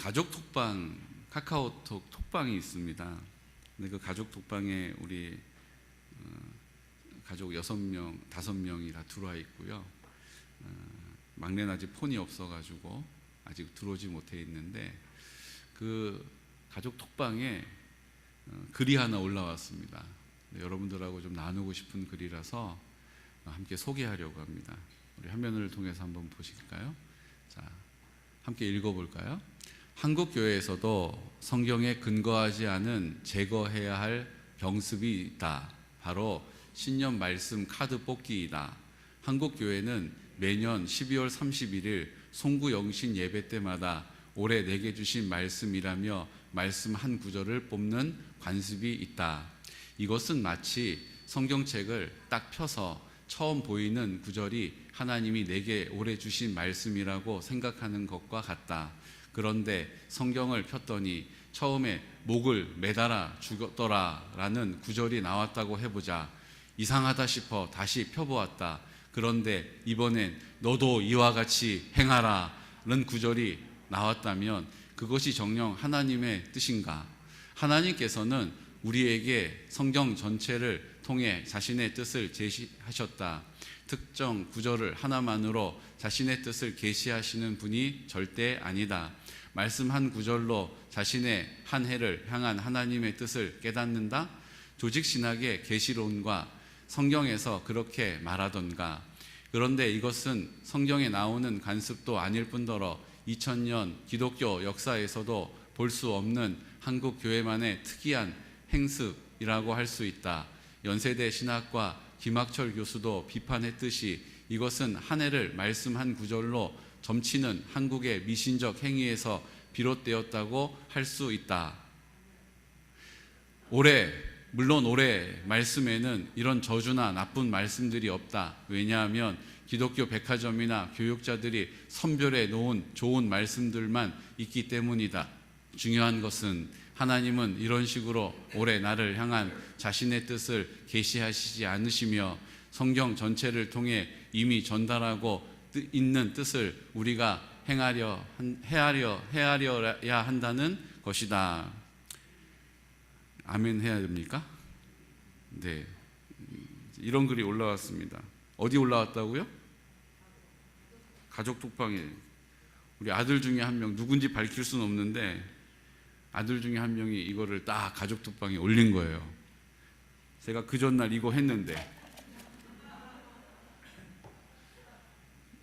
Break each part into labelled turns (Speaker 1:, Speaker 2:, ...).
Speaker 1: 가족 톡방, 카카오톡 톡방이 있습니다. 근데 그 가족 톡방에 우리 가족 6명, 5명이 다 들어와 있고요. 막내는 아직 폰이 없어가지고 아직 들어오지 못해 있는데, 그 가족 톡방에 글이 하나 올라왔습니다. 여러분들하고 좀 나누고 싶은 글이라서 함께 소개하려고 합니다. 우리 화면을 통해서 한번 보실까요? 자, 함께 읽어볼까요? 한국 교회에서도 성경에 근거하지 않은 제거해야 할 병습이 있다. 바로 신년 말씀 카드 뽑기이다. 한국 교회는 매년 12월 31일 송구영신 예배 때마다 올해 내게 주신 말씀이라며 말씀 한 구절을 뽑는 관습이 있다. 이것은 마치 성경책을 딱 펴서 처음 보이는 구절이 하나님이 내게 올해 주신 말씀이라고 생각하는 것과 같다. 그런데 성경을 폈더니 처음에 목을 매달아 죽었더라 라는 구절이 나왔다고 해보자. 이상하다 싶어 다시 펴보았다. 그런데 이번엔 너도 이와 같이 행하라 라는 구절이 나왔다면 그것이 정녕 하나님의 뜻인가? 하나님께서는 우리에게 성경 전체를 통해 자신의 뜻을 제시하셨다. 특정 구절을 하나만으로 자신의 뜻을 계시하시는 분이 절대 아니다. 말씀 한 구절로 자신의 한 해를 향한 하나님의 뜻을 깨닫는다? 조직신학의 계시론과 성경에서 그렇게 말하던가. 그런데 이것은 성경에 나오는 관습도 아닐 뿐더러 2000년 기독교 역사에서도 볼 수 없는 한국 교회만의 특이한 행습이라고 할 수 있다. 연세대 신학과 김학철 교수도 비판했듯이 이것은 한 해를 말씀 한 구절로 점치는 한국의 미신적 행위에서 비롯되었다고 할 수 있다. 물론 올해 말씀에는 이런 저주나 나쁜 말씀들이 없다. 왜냐하면 기독교 백화점이나 교육자들이 선별해 놓은 좋은 말씀들만 있기 때문이다. 중요한 것은 하나님은 이런 식으로 올해 나를 향한 자신의 뜻을 계시하시지 않으시며 성경 전체를 통해 이미 전달하고 있는 뜻을 우리가 헤아려야 한다는 것이다. 아멘 해야 됩니까? 네, 이런 글이 올라왔습니다. 어디 올라왔다고요? 가족 톡방에. 우리 아들 중에 한 명, 누군지 밝힐 수는 없는데 아들 중에 한 명이 이거를 딱 가족 톡방에 올린 거예요. 제가 그 전날 이거 했는데,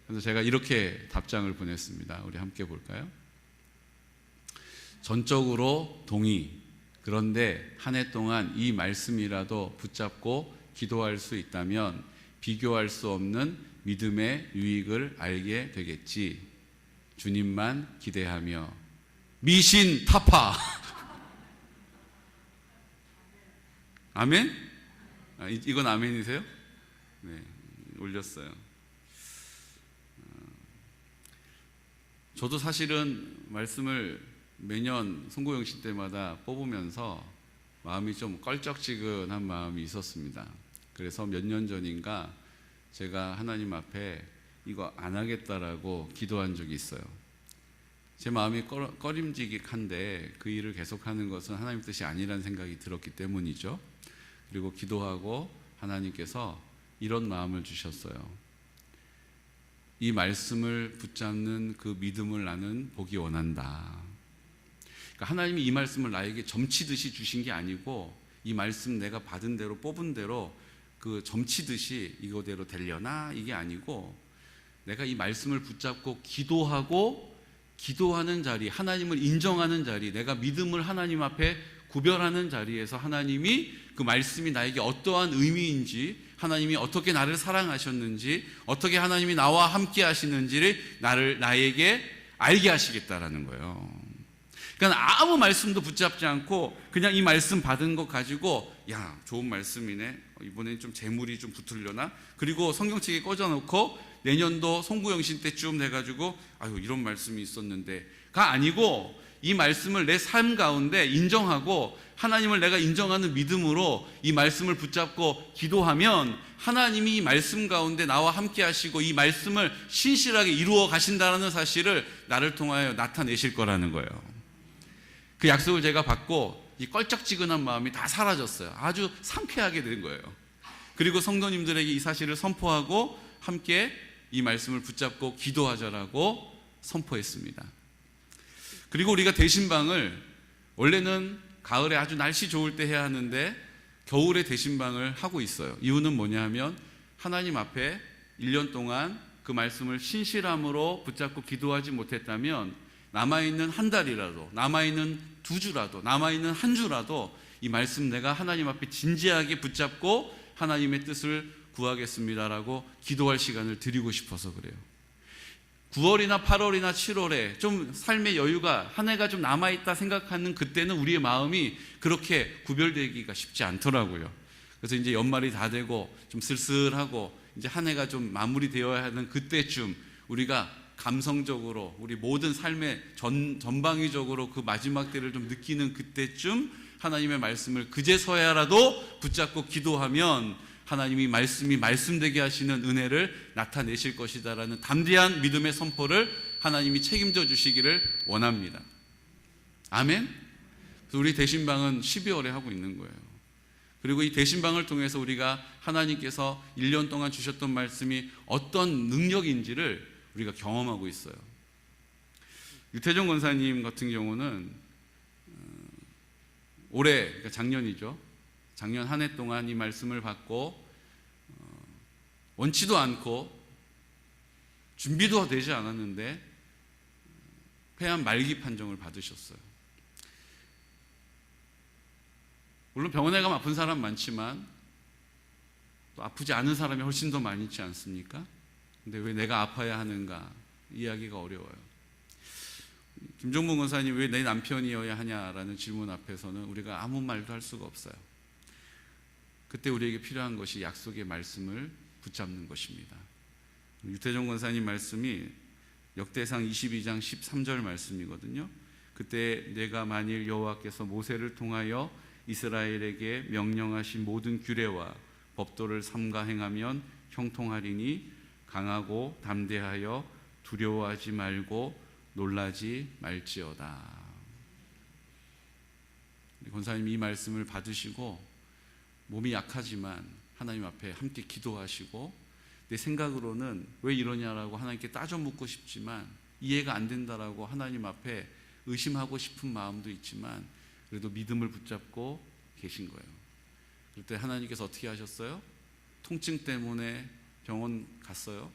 Speaker 1: 그래서 제가 이렇게 답장을 보냈습니다. 우리 함께 볼까요? 전적으로 동의. 그런데 한 해 동안 이 말씀이라도 붙잡고 기도할 수 있다면 비교할 수 없는 믿음의 유익을 알게 되겠지. 주님만 기대하며. 미신 타파. 아멘? 이건 아멘이세요? 네, 올렸어요. 저도 사실은 말씀을 매년 송구영신 때마다 뽑으면서 마음이 좀 껄쩍지근한 마음이 있었습니다. 그래서 몇 년 전인가 제가 하나님 앞에 이거 안 하겠다라고 기도한 적이 있어요. 제 마음이 꺼림직한데 그 일을 계속하는 것은 하나님 뜻이 아니라는 생각이 들었기 때문이죠. 그리고 기도하고 하나님께서 이런 마음을 주셨어요. 이 말씀을 붙잡는 그 믿음을 나는 보기 원한다. 그러니까 하나님이 이 말씀을 나에게 점치듯이 주신 게 아니고 이 말씀 내가 받은 대로 뽑은 대로 그 점치듯이 이거대로 되려나 이게 아니고 내가 이 말씀을 붙잡고 기도하는 자리, 하나님을 인정하는 자리, 내가 믿음을 하나님 앞에 구별하는 자리에서 하나님이 그 말씀이 나에게 어떠한 의미인지, 하나님이 어떻게 나를 사랑하셨는지, 어떻게 하나님이 나와 함께 하시는지를 나에게 알게 하시겠다라는 거예요. 그러니까 아무 말씀도 붙잡지 않고 그냥 이 말씀 받은 거 가지고 야, 좋은 말씀이네, 이번엔 좀 재물이 좀 붙으려나, 그리고 성경책에 꽂아놓고 내년도 송구영신 때쯤 돼가지고 아유 이런 말씀이 있었는데가 아니고 이 말씀을 내 삶 가운데 인정하고 하나님을 내가 인정하는 믿음으로 이 말씀을 붙잡고 기도하면 하나님이 이 말씀 가운데 나와 함께 하시고 이 말씀을 신실하게 이루어 가신다는 사실을 나를 통하여 나타내실 거라는 거예요. 그 약속을 제가 받고 이 껄쩍지근한 마음이 다 사라졌어요. 아주 상쾌하게 된 거예요. 그리고 성도님들에게 이 사실을 선포하고 함께 이 말씀을 붙잡고 기도하자라고 선포했습니다. 그리고 우리가 대신방을 원래는 가을에 아주 날씨 좋을 때 해야 하는데 겨울에 대신방을 하고 있어요. 이유는 뭐냐 하면 하나님 앞에 1년 동안 그 말씀을 신실함으로 붙잡고 기도하지 못했다면 남아있는 한 달이라도, 남아있는 2주라도, 남아있는 한 주라도 이 말씀 내가 하나님 앞에 진지하게 붙잡고 하나님의 뜻을 구하겠습니다라고 기도할 시간을 드리고 싶어서 그래요. 9월이나 8월이나 7월에 좀 삶의 여유가 한 해가 좀 남아있다 생각하는 그때는 우리의 마음이 그렇게 구별되기가 쉽지 않더라고요. 그래서 이제 연말이 다 되고 좀 쓸쓸하고 이제 한 해가 좀 마무리되어야 하는 그때쯤 우리가 감성적으로 우리 모든 삶의 전방위적으로 그 마지막 때를 좀 느끼는 그때쯤 하나님의 말씀을 그제서야라도 붙잡고 기도하면 하나님이 말씀이 말씀되게 하시는 은혜를 나타내실 것이다라는 담대한 믿음의 선포를 하나님이 책임져 주시기를 원합니다. 아멘? 그래서 우리 대신방은 12월에 하고 있는 거예요. 그리고 이 대신방을 통해서 우리가 하나님께서 1년 동안 주셨던 말씀이 어떤 능력인지를 우리가 경험하고 있어요. 유태종 권사님 같은 경우는 올해, 그러니까 작년이죠. 작년 한 해 동안 이 말씀을 받고 원치도 않고 준비도 되지 않았는데 폐암 말기 판정을 받으셨어요. 물론 병원에 가면 아픈 사람 많지만 또 아프지 않은 사람이 훨씬 더 많이 있지 않습니까? 근데 왜 내가 아파야 하는가? 이야기가 어려워요. 김종문 권사님 왜 내 남편이어야 하냐라는 질문 앞에서는 우리가 아무 말도 할 수가 없어요. 그때 우리에게 필요한 것이 약속의 말씀을 붙잡는 것입니다. 유태종 권사님 말씀이 역대상 22장 13절 말씀이거든요. 그때 내가 만일 여호와께서 모세를 통하여 이스라엘에게 명령하신 모든 규례와 법도를 삼가 행하면 형통하리니 강하고 담대하여 두려워하지 말고 놀라지 말지어다. 권사님이 이 말씀을 받으시고 몸이 약하지만 하나님 앞에 함께 기도하시고 내 생각으로는 왜 이러냐라고 하나님께 따져 묻고 싶지만 이해가 안 된다라고 하나님 앞에 의심하고 싶은 마음도 있지만 그래도 믿음을 붙잡고 계신 거예요. 그때 하나님께서 어떻게 하셨어요? 통증 때문에 병원 갔어요.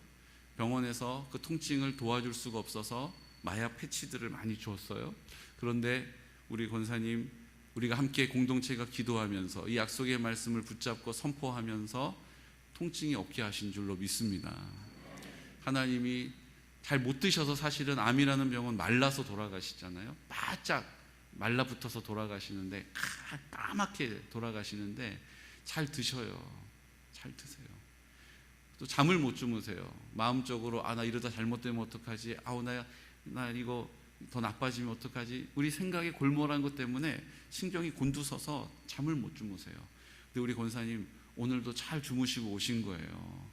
Speaker 1: 병원에서 그 통증을 도와줄 수가 없어서 마약 패치들을 많이 주었어요. 그런데 우리 권사님, 우리가 함께 공동체가 기도하면서 이 약속의 말씀을 붙잡고 선포하면서 통증이 없게 하신 줄로 믿습니다. 하나님이 잘 못 드셔서 사실은 암이라는 병은 말라서 돌아가시잖아요. 바짝 말라붙어서 돌아가시는데 까맣게 돌아가시는데 잘 드셔요. 잘 드세요. 또 잠을 못 주무세요. 마음적으로 나 이러다 잘못되면 어떡하지? 나 이거 더 나빠지면 어떡하지? 우리 생각에 골몰한 것 때문에 신경이 곤두서서 잠을 못 주무세요. 근데 우리 권사님 오늘도 잘 주무시고 오신 거예요.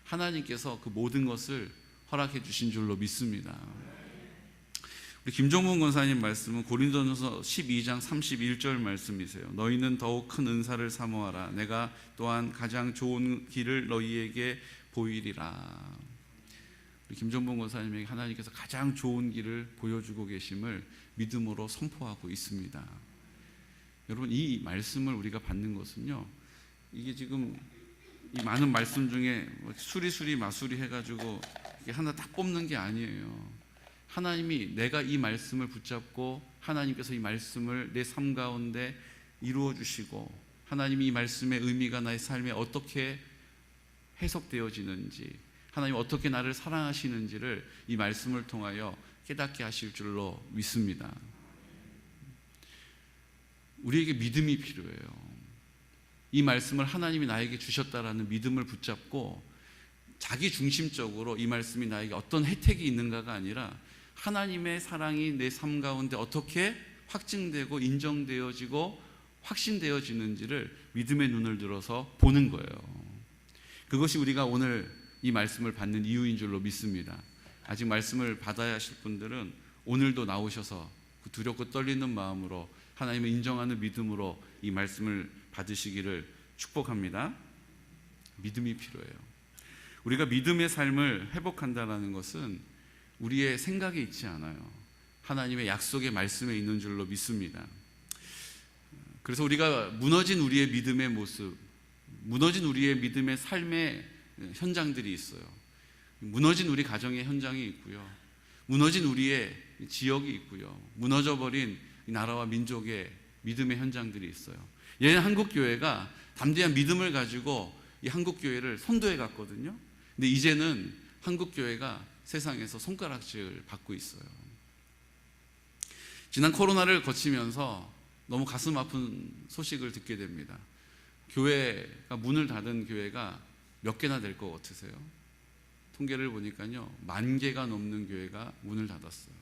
Speaker 1: 하나님께서 그 모든 것을 허락해 주신 줄로 믿습니다. 우리 김종문 권사님 말씀은 고린도전서 12장 31절 말씀이세요. 너희는 더욱 큰 은사를 사모하라. 내가 또한 가장 좋은 길을 너희에게 보이리라. 우리 김종문 권사님에게 하나님께서 가장 좋은 길을 보여주고 계심을 믿음으로 선포하고 있습니다. 여러분, 이 말씀을 우리가 받는 것은요, 이게 지금 이 많은 말씀 중에 수리수리 마수리 해가지고 이게 하나 딱 뽑는 게 아니에요. 하나님이 내가 이 말씀을 붙잡고 하나님께서 이 말씀을 내 삶 가운데 이루어 주시고 하나님이 이 말씀의 의미가 나의 삶에 어떻게 해석되어지는지, 하나님 어떻게 나를 사랑하시는지를 이 말씀을 통하여 깨닫게 하실 줄로 믿습니다. 우리에게 믿음이 필요해요. 이 말씀을 하나님이 나에게 주셨다라는 믿음을 붙잡고 자기 중심적으로 이 말씀이 나에게 어떤 혜택이 있는가가 아니라 하나님의 사랑이 내 삶 가운데 어떻게 확증되고 인정되어지고 확신되어지는지를 믿음의 눈을 들어서 보는 거예요. 그것이 우리가 오늘 이 말씀을 받는 이유인 줄로 믿습니다. 아직 말씀을 받아야 하실 분들은 오늘도 나오셔서 그 두렵고 떨리는 마음으로 하나님을 인정하는 믿음으로 이 말씀을 받으시기를 축복합니다. 믿음이 필요해요. 우리가 믿음의 삶을 회복한다는 것은 우리의 생각에 있지 않아요. 하나님의 약속의 말씀에 있는 줄로 믿습니다. 그래서 우리가 무너진 우리의 믿음의 모습, 무너진 우리의 믿음의 삶의 현장들이 있어요. 무너진 우리 가정의 현장이 있고요. 무너진 우리의 지역이 있고요. 무너져버린 나라와 민족의 믿음의 현장들이 있어요. 예전 한국교회가 담대한 믿음을 가지고 이 한국교회를 선도해 갔거든요. 근데 이제는 한국교회가 세상에서 손가락질을 받고 있어요. 지난 코로나를 거치면서 너무 가슴 아픈 소식을 듣게 됩니다. 교회가 문을 닫은 교회가 몇 개나 될 것 같으세요? 통계를 보니까요, 10,000개가 넘는 교회가 문을 닫았어요.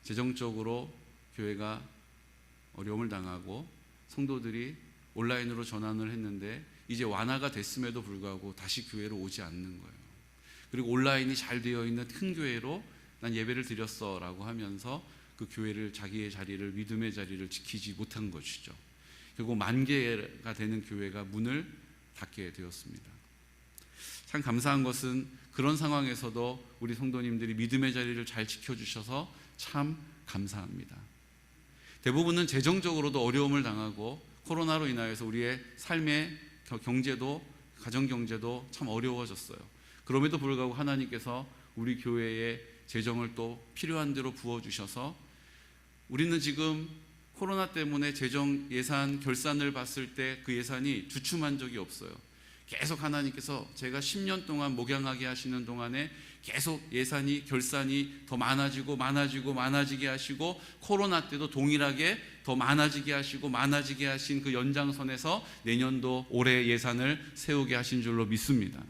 Speaker 1: 재정적으로 교회가 어려움을 당하고 성도들이 온라인으로 전환을 했는데 이제 완화가 됐음에도 불구하고 다시 교회로 오지 않는 거예요. 그리고 온라인이 잘 되어 있는 큰 교회로 난 예배를 드렸어 라고 하면서 그 교회를, 자기의 자리를, 믿음의 자리를 지키지 못한 것이죠. 결국 10,000개가 되는 교회가 문을 닫게 되었습니다. 참 감사한 것은 그런 상황에서도 우리 성도님들이 믿음의 자리를 잘 지켜주셔서 참 감사합니다. 대부분은 재정적으로도 어려움을 당하고 코로나로 인하여서 우리의 삶의 경제도, 가정경제도 참 어려워졌어요. 그럼에도 불구하고 하나님께서 우리 교회의 재정을 또 필요한 대로 부어주셔서 우리는 지금 코로나 때문에 재정 예산 결산을 봤을 때 그 예산이 주춤한 적이 없어요. 계속 하나님께서 제가 10년 동안 목양하게 하시는 동안에 계속 예산이, 결산이 더 많아지게 하시고 코로나 때도 동일하게 더 많아지게 하신 그 연장선에서 내년도 올해 예산을 세우게 하신 줄로 믿습니다.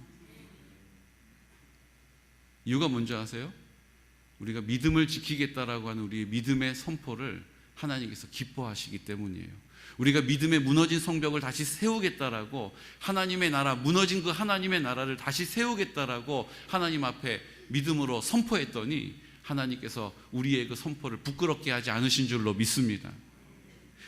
Speaker 1: 이유가 뭔지 아세요? 우리가 믿음을 지키겠다라고 하는 우리의 믿음의 선포를 하나님께서 기뻐하시기 때문이에요. 우리가 믿음의 무너진 성벽을 다시 세우겠다라고, 하나님의 나라, 무너진 그 하나님의 나라를 다시 세우겠다라고 하나님 앞에 믿음으로 선포했더니 하나님께서 우리의 그 선포를 부끄럽게 하지 않으신 줄로 믿습니다.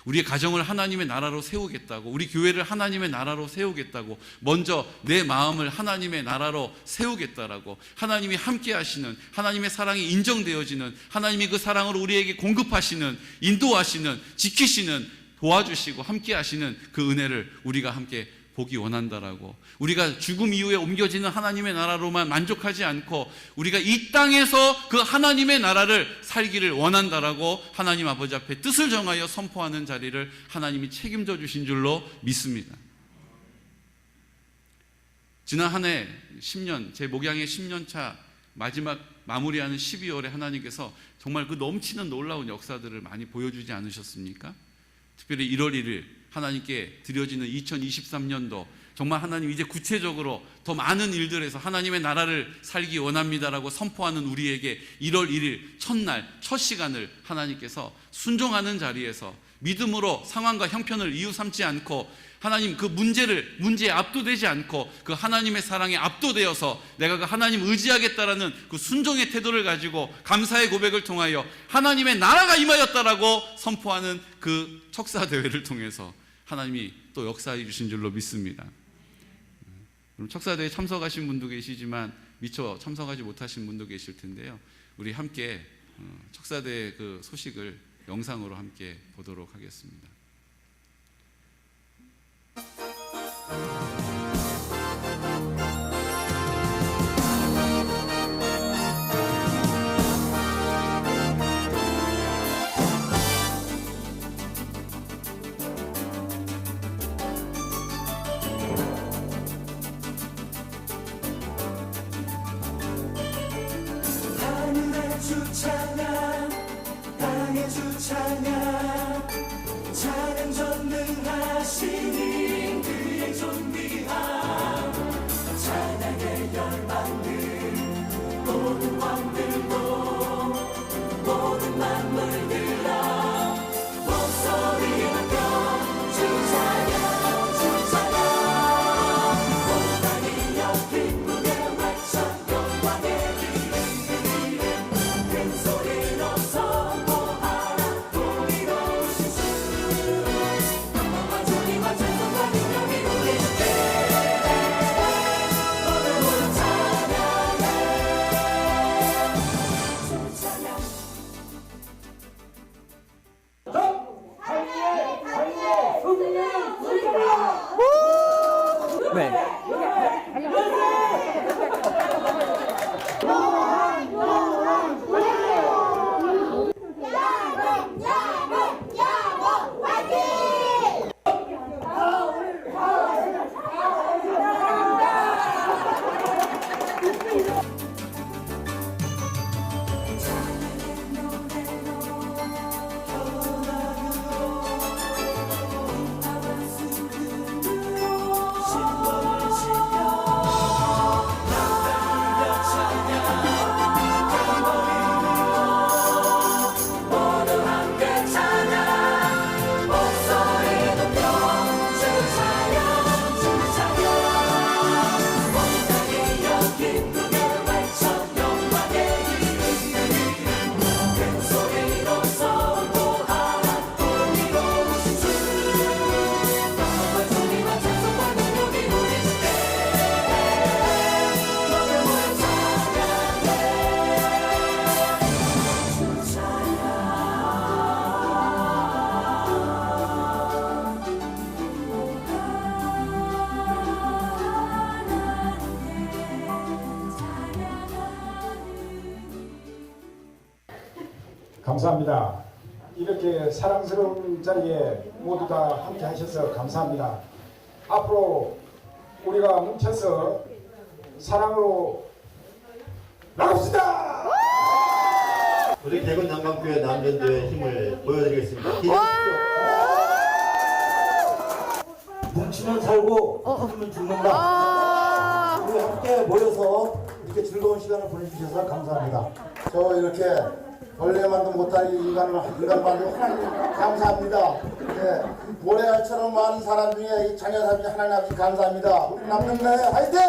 Speaker 1: 우리의 가정을 하나님의 나라로 세우겠다고, 우리 교회를 하나님의 나라로 세우겠다고, 먼저 내 마음을 하나님의 나라로 세우겠다라고, 하나님이 함께 하시는, 하나님의 사랑이 인정되어지는, 하나님이 그 사랑으로 우리에게 공급하시는, 인도하시는, 지키시는, 도와주시고 함께 하시는 그 은혜를 우리가 함께 보기 원한다라고, 우리가 죽음 이후에 옮겨지는 하나님의 나라로만 만족하지 않고 우리가 이 땅에서 그 하나님의 나라를 살기를 원한다라고 하나님 아버지 앞에 뜻을 정하여 선포하는 자리를 하나님이 책임져 주신 줄로 믿습니다. 지난 한 해 10년, 제 목양의 10년차 마지막 마무리하는 12월에 하나님께서 정말 그 넘치는 놀라운 역사들을 많이 보여주지 않으셨습니까? 특별히 1월 1일 하나님께 드려지는 2023년도 정말 하나님 이제 구체적으로 더 많은 일들에서 하나님의 나라를 살기 원합니다라고 선포하는 우리에게 1월 1일 첫날, 첫 시간을 하나님께서 순종하는 자리에서 믿음으로 상황과 형편을 이유 삼지 않고 하나님 그 문제에 압도되지 않고 그 하나님의 사랑에 압도되어서 내가 그 하나님 의지하겠다라는 그 순종의 태도를 가지고 감사의 고백을 통하여 하나님의 나라가 임하였다라고 선포하는 그 척사대회를 통해서 하나님이 또 역사해 주신 줄로 믿습니다. 그럼 척사대회에 참석하신 분도 계시지만 미처 참석하지 못하신 분도 계실 텐데요. 우리 함께 척사대회 그 소식을 영상으로 함께 보도록 하겠습니다.
Speaker 2: 하늘의 주 찬양, 땅의 주 찬양, 찬양 전능하시니 그의 존귀함, 찬양의 열방들, 모든 왕들도 모든 만물들아 목소리로
Speaker 3: 감사합니다. 이렇게 사랑스러운 자리에 모두 다 함께 하셔서 감사합니다. 앞으로 우리가 뭉쳐서 사랑으로 나갑시다!
Speaker 4: 우리 대구 남강교회 남전도의 힘을 보여드리겠습니다. 기대하십시오. 뭉치면 살고 붙으면 죽는다. 우리 함께 모여서 이렇게 즐거운 시간을 보내주셔서 감사합니다. 저 이렇게 벌레만도 못할 인간 만든 하나님 감사합니다. 네, 모래알처럼 많은 사람 중에 이 자녀 중에 하나님 아버지 감사합니다. 우리 남녀 화이팅!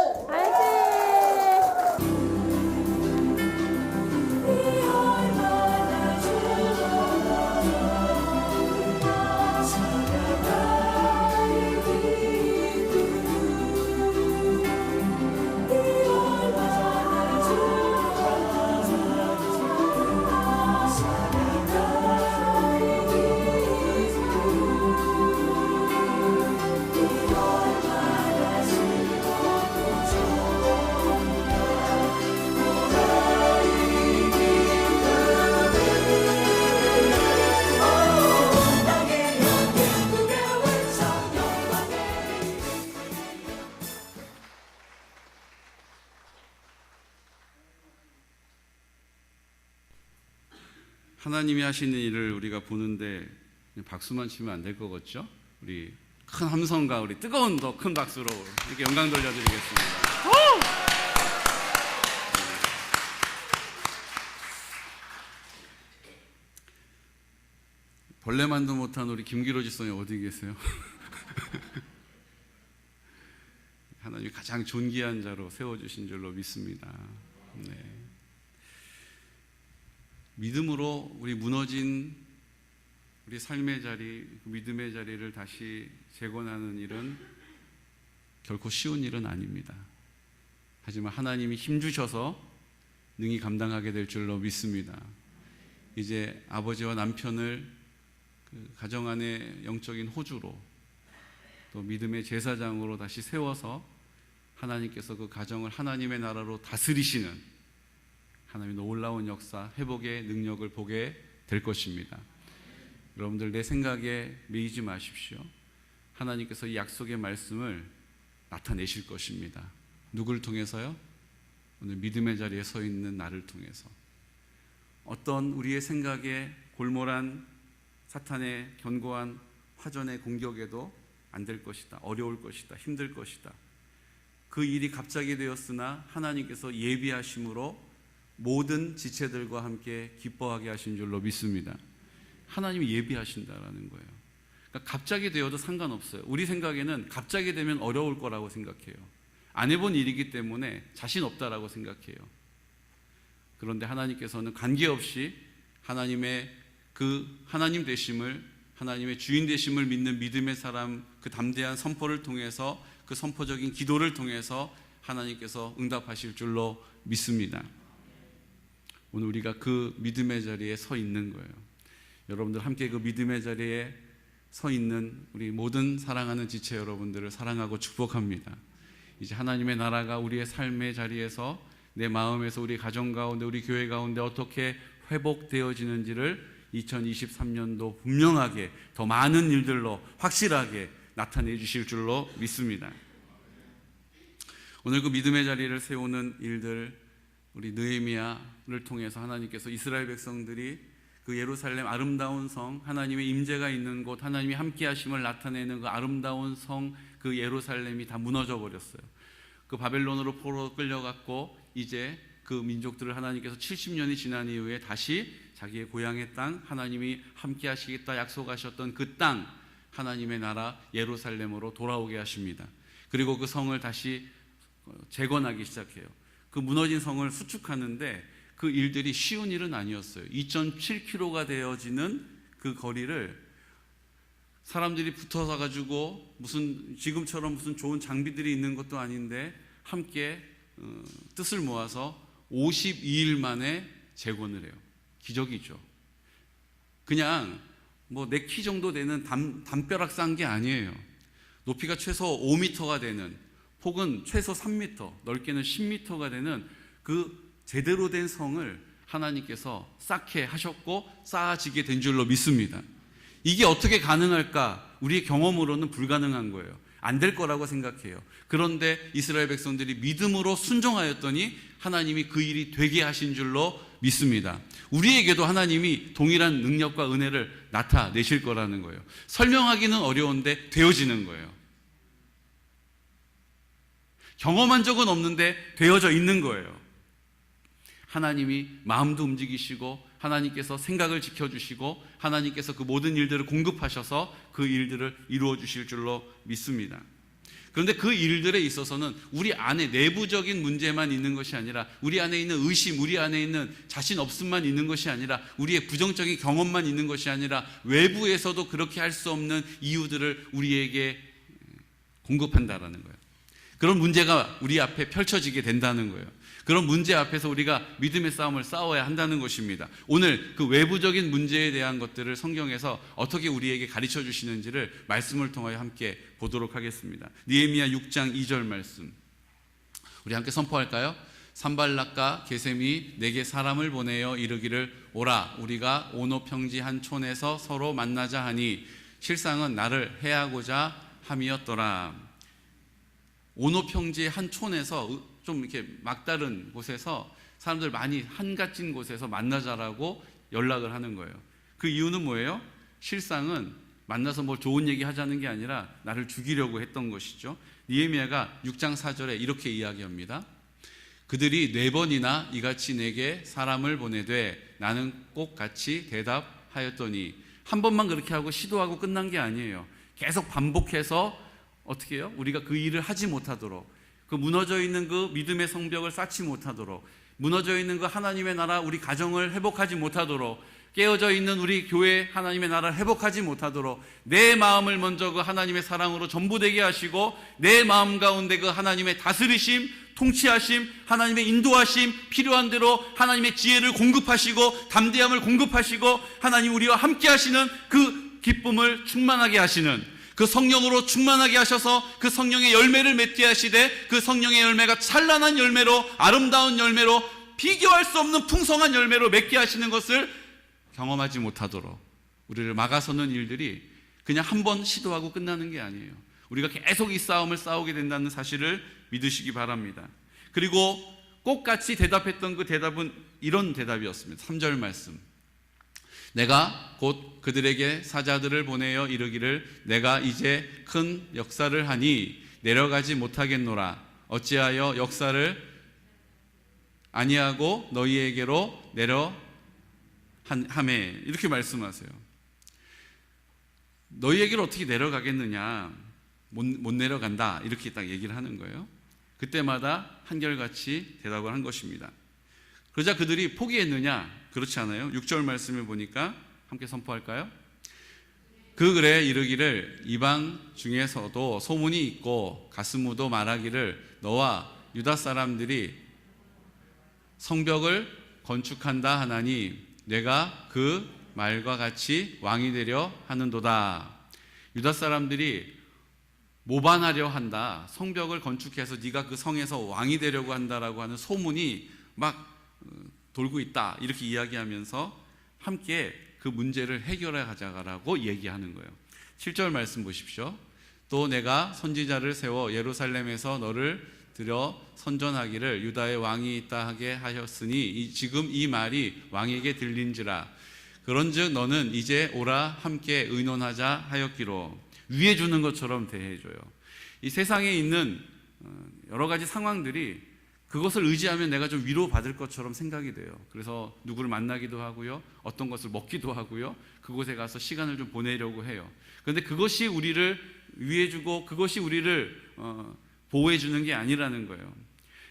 Speaker 1: 하나님이 하시는 일을 우리가 보는데 그냥 박수만 치면 안 될 것 같죠? 우리 큰 함성과 우리 뜨거운 더 큰 박수로 이렇게 영광 돌려드리겠습니다. 벌레만도 못한 우리 김기로 지성이 어디 계세요? 하나님이 가장 존귀한 자로 세워주신 줄로 믿습니다. 네. 믿음으로 우리 무너진 우리 삶의 자리, 믿음의 자리를 다시 재건하는 일은 결코 쉬운 일은 아닙니다. 하지만 하나님이 힘주셔서 능히 감당하게 될 줄로 믿습니다. 이제 아버지와 남편을 그 가정 안의 영적인 호주로 또 믿음의 제사장으로 다시 세워서 하나님께서 그 가정을 하나님의 나라로 다스리시는 하나님의 놀라운 역사, 회복의 능력을 보게 될 것입니다. 여러분들 내 생각에 매이지 마십시오. 하나님께서 이 약속의 말씀을 나타내실 것입니다. 누구를 통해서요? 오늘 믿음의 자리에 서 있는 나를 통해서. 어떤 우리의 생각에 골몰한 사탄의 견고한 화전의 공격에도 안 될 것이다. 어려울 것이다. 힘들 것이다. 그 일이 갑자기 되었으나 하나님께서 예비하심으로 모든 지체들과 함께 기뻐하게 하신 줄로 믿습니다. 하나님이 예비하신다라는 거예요. 그러니까 갑자기 되어도 상관없어요. 우리 생각에는 갑자기 되면 어려울 거라고 생각해요. 안 해본 일이기 때문에 자신 없다라고 생각해요. 그런데 하나님께서는 관계없이 하나님의 그 하나님 되심을, 하나님의 주인 되심을 믿는 믿음의 사람, 그 담대한 선포를 통해서, 그 선포적인 기도를 통해서 하나님께서 응답하실 줄로 믿습니다. 오늘 우리가 그 믿음의 자리에 서 있는 거예요. 여러분들 함께 그 믿음의 자리에 서 있는 우리 모든 사랑하는 지체 여러분들을 사랑하고 축복합니다. 이제 하나님의 나라가 우리의 삶의 자리에서, 내 마음에서, 우리 가정 가운데, 우리 교회 가운데 어떻게 회복되어지는지를 2023년도 분명하게 더 많은 일들로 확실하게 나타내 주실 줄로 믿습니다. 오늘 그 믿음의 자리를 세우는 일들, 우리 느헤미야를 통해서 하나님께서 이스라엘 백성들이 그 예루살렘 아름다운 성, 하나님의 임재가 있는 곳, 하나님이 함께 하심을 나타내는 그 아름다운 성, 그 예루살렘이 다 무너져 버렸어요. 그 바벨론으로 포로 끌려갔고, 이제 그 민족들을 하나님께서 70년이 지난 이후에 다시 자기의 고향의 땅, 하나님이 함께 하시겠다 약속하셨던 그 땅, 하나님의 나라 예루살렘으로 돌아오게 하십니다. 그리고 그 성을 다시 재건하기 시작해요. 그 무너진 성을 수축하는데 그 일들이 쉬운 일은 아니었어요. 2.7km가 되어지는 그 거리를 사람들이 붙어서 가지고 무슨 지금처럼 무슨 좋은 장비들이 있는 것도 아닌데 함께 뜻을 모아서 52일 만에 재건을 해요. 기적이죠. 그냥 뭐 내 키 정도 되는 담벼락 쌓은 게 아니에요. 높이가 최소 5m가 되는, 폭은 최소 3m, 넓게는 10m가 되는 그 제대로 된 성을 하나님께서 쌓게 하셨고 쌓아지게 된 줄로 믿습니다. 이게 어떻게 가능할까? 우리의 경험으로는 불가능한 거예요. 안 될 거라고 생각해요. 그런데 이스라엘 백성들이 믿음으로 순종하였더니 하나님이 그 일이 되게 하신 줄로 믿습니다. 우리에게도 하나님이 동일한 능력과 은혜를 나타내실 거라는 거예요. 설명하기는 어려운데 되어지는 거예요. 경험한 적은 없는데 되어져 있는 거예요. 하나님이 마음도 움직이시고, 하나님께서 생각을 지켜주시고, 하나님께서 그 모든 일들을 공급하셔서 그 일들을 이루어 주실 줄로 믿습니다. 그런데 그 일들에 있어서는 우리 안에 내부적인 문제만 있는 것이 아니라, 우리 안에 있는 의심, 우리 안에 있는 자신 없음만 있는 것이 아니라, 우리의 부정적인 경험만 있는 것이 아니라 외부에서도 그렇게 할 수 없는 이유들을 우리에게 공급한다라는 거예요. 그런 문제가 우리 앞에 펼쳐지게 된다는 거예요. 그런 문제 앞에서 우리가 믿음의 싸움을 싸워야 한다는 것입니다. 오늘 그 외부적인 문제에 대한 것들을 성경에서 어떻게 우리에게 가르쳐 주시는지를 말씀을 통하여 함께 보도록 하겠습니다. 느헤미야 6장 2절 말씀, 우리 함께 선포할까요? 산발락과 게셈이 내게 사람을 보내어 이르기를, 오라, 우리가 오노 평지 한 촌에서 서로 만나자 하니 실상은 나를 해하고자 함이었더라. 오노 평지의 한 촌에서, 좀 이렇게 막다른 곳에서, 사람들 많이 한갓진 곳에서 만나자라고 연락을 하는 거예요. 그 이유는 뭐예요? 실상은 만나서 뭐 좋은 얘기 하자는 게 아니라 나를 죽이려고 했던 것이죠. 느헤미야가 6장 4절에 이렇게 이야기합니다. 그들이 4번이나 이같이 내게 사람을 보내되 나는 꼭 같이 대답하였더니, 한 번만 그렇게 하고 시도하고 끝난 게 아니에요. 계속 반복해서 어떻게 해요? 우리가 그 일을 하지 못하도록, 그 무너져 있는 그 믿음의 성벽을 쌓지 못하도록, 무너져 있는 그 하나님의 나라, 우리 가정을 회복하지 못하도록, 깨어져 있는 우리 교회 하나님의 나라를 회복하지 못하도록 내 마음을 먼저 그 하나님의 사랑으로 전부되게 하시고, 내 마음 가운데 그 하나님의 다스리심, 통치하심, 하나님의 인도하심, 필요한 대로 하나님의 지혜를 공급하시고 담대함을 공급하시고 하나님 우리와 함께 하시는 그 기쁨을 충만하게 하시는, 그 성령으로 충만하게 하셔서 그 성령의 열매를 맺게 하시되, 그 성령의 열매가 찬란한 열매로, 아름다운 열매로, 비교할 수 없는 풍성한 열매로 맺게 하시는 것을 경험하지 못하도록 우리를 막아서는 일들이 그냥 한 번 시도하고 끝나는 게 아니에요. 우리가 계속 이 싸움을 싸우게 된다는 사실을 믿으시기 바랍니다. 그리고 꼭같이 대답했던 그 대답은 이런 대답이었습니다. 3절 말씀, 내가 곧 그들에게 사자들을 보내어 이르기를, 내가 이제 큰 역사를 하니 내려가지 못하겠노라. 어찌하여 역사를 아니하고 너희에게로 내려하매, 이렇게 말씀하세요. 너희에게로 어떻게 내려가겠느냐, 못 내려간다, 이렇게 딱 얘기를 하는 거예요. 그때마다 한결같이 대답을 한 것입니다. 그러자 그들이 포기했느냐? 그렇지 않아요. 6절 말씀을 보니까 함께 선포할까요? 그 글에 이르기를, 이방 중에서도 소문이 있고 가스무도 말하기를 너와 유다 사람들이 성벽을 건축한다 하나니 내가 그 말과 같이 왕이 되려 하는도다. 유다 사람들이 모반하려 한다, 성벽을 건축해서 네가 그 성에서 왕이 되려고 한다라고 하는 소문이 막 돌고 있다, 이렇게 이야기하면서 함께 그 문제를 해결해 가자라고 얘기하는 거예요. 7절 말씀 보십시오. 또 내가 선지자를 세워 예루살렘에서 너를 들여 선전하기를 유다의 왕이 있다 하게 하셨으니 지금 이 말이 왕에게 들린지라. 그런즉 너는 이제 오라 함께 의논하자 하였기로. 위해 주는 것처럼 대해줘요. 이 세상에 있는 여러 가지 상황들이 그것을 의지하면 내가 좀 위로받을 것처럼 생각이 돼요. 그래서 누구를 만나기도 하고요, 어떤 것을 먹기도 하고요, 그곳에 가서 시간을 좀 보내려고 해요. 그런데 그것이 우리를 위해주고 그것이 우리를 보호해주는 게 아니라는 거예요.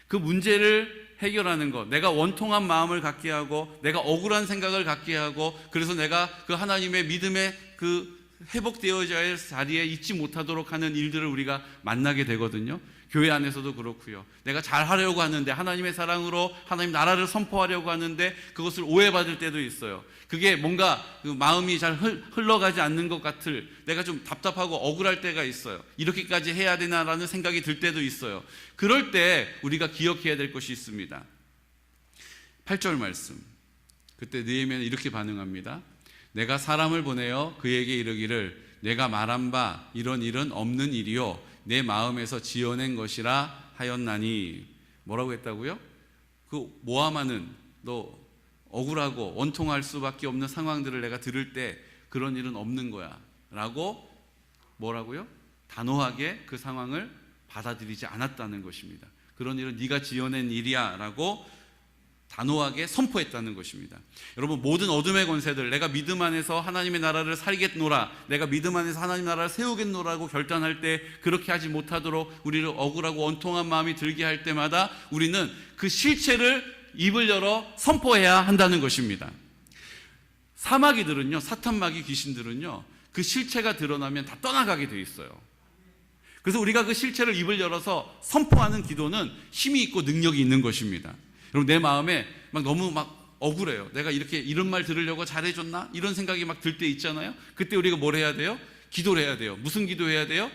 Speaker 1: 그 문제를 해결하는 것, 내가 원통한 마음을 갖게 하고 내가 억울한 생각을 갖게 하고, 그래서 내가 그 하나님의 믿음의 그 회복되어져야 할 자리에 있지 못하도록 하는 일들을 우리가 만나게 되거든요. 교회 안에서도 그렇고요. 내가 잘하려고 하는데, 하나님의 사랑으로 하나님 나라를 선포하려고 하는데 그것을 오해받을 때도 있어요. 그게 뭔가 그 마음이 잘 흘러가지 않는 것 같을, 내가 좀 답답하고 억울할 때가 있어요. 이렇게까지 해야 되나라는 생각이 들 때도 있어요. 그럴 때 우리가 기억해야 될 것이 있습니다. 8절 말씀, 그때 느헤미야는 이렇게 반응합니다. 내가 사람을 보내어 그에게 이르기를 내가 말한 바 이런 일은 없는 일이요 내 마음에서 지어낸 것이라 하였나니. 뭐라고 했다고요? 그 모함하는, 너 억울하고 원통할 수밖에 없는 상황들을 내가 들을 때 그런 일은 없는 거야 라고 뭐라고요? 단호하게 그 상황을 받아들이지 않았다는 것입니다. 그런 일은 네가 지어낸 일이야 라고 단호하게 선포했다는 것입니다. 여러분, 모든 어둠의 권세들, 내가 믿음 안에서 하나님의 나라를 살겠노라, 내가 믿음 안에서 하나님 나라를 세우겠노라고 결단할 때 그렇게 하지 못하도록 우리를 억울하고 원통한 마음이 들게 할 때마다 우리는 그 실체를 입을 열어 선포해야 한다는 것입니다. 사마귀들은요, 사탄마귀 귀신들은요, 그 실체가 드러나면 다 떠나가게 돼 있어요. 그래서 우리가 그 실체를 입을 열어서 선포하는 기도는 힘이 있고 능력이 있는 것입니다. 여러분, 내 마음에 막 너무 막 억울해요. 내가 이렇게 이런 말 들으려고 잘해줬나? 이런 생각이 막 들 때 있잖아요. 그때 우리가 뭘 해야 돼요? 기도를 해야 돼요. 무슨 기도해야 돼요?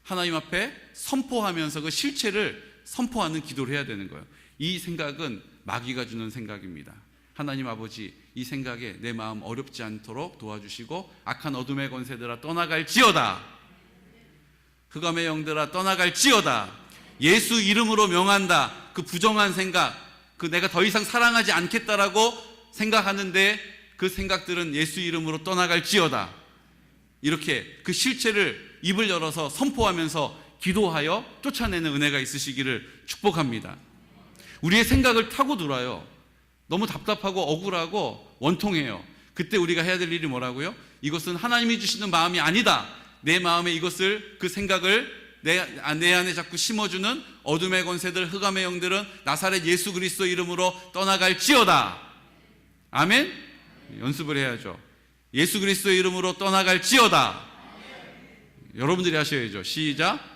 Speaker 1: 하나님 앞에 선포하면서 그 실체를 선포하는 기도를 해야 되는 거예요. 이 생각은 마귀가 주는 생각입니다. 하나님 아버지, 이 생각에 내 마음 어렵지 않도록 도와주시고 악한 어둠의 권세들아 떠나갈지어다, 흑암의 영들아 떠나갈지어다, 예수 이름으로 명한다. 그 부정한 생각, 그 내가 더 이상 사랑하지 않겠다라고 생각하는데 그 생각들은 예수 이름으로 떠나갈지어다. 이렇게 그 실체를 입을 열어서 선포하면서 기도하여 쫓아내는 은혜가 있으시기를 축복합니다. 우리의 생각을 타고 들어요. 너무 답답하고 억울하고 원통해요. 그때 우리가 해야 될 일이 뭐라고요? 이것은 하나님이 주시는 마음이 아니다. 내 마음에 이것을, 그 생각을 내 안에 자꾸 심어주는 어둠의 권세들, 흑암의 영들은 나사렛 예수 그리스도 이름으로 떠나갈지어다. 아멘? 연습을 해야죠. 예수 그리스도 이름으로 떠나갈지어다. 여러분들이 하셔야죠. 시작.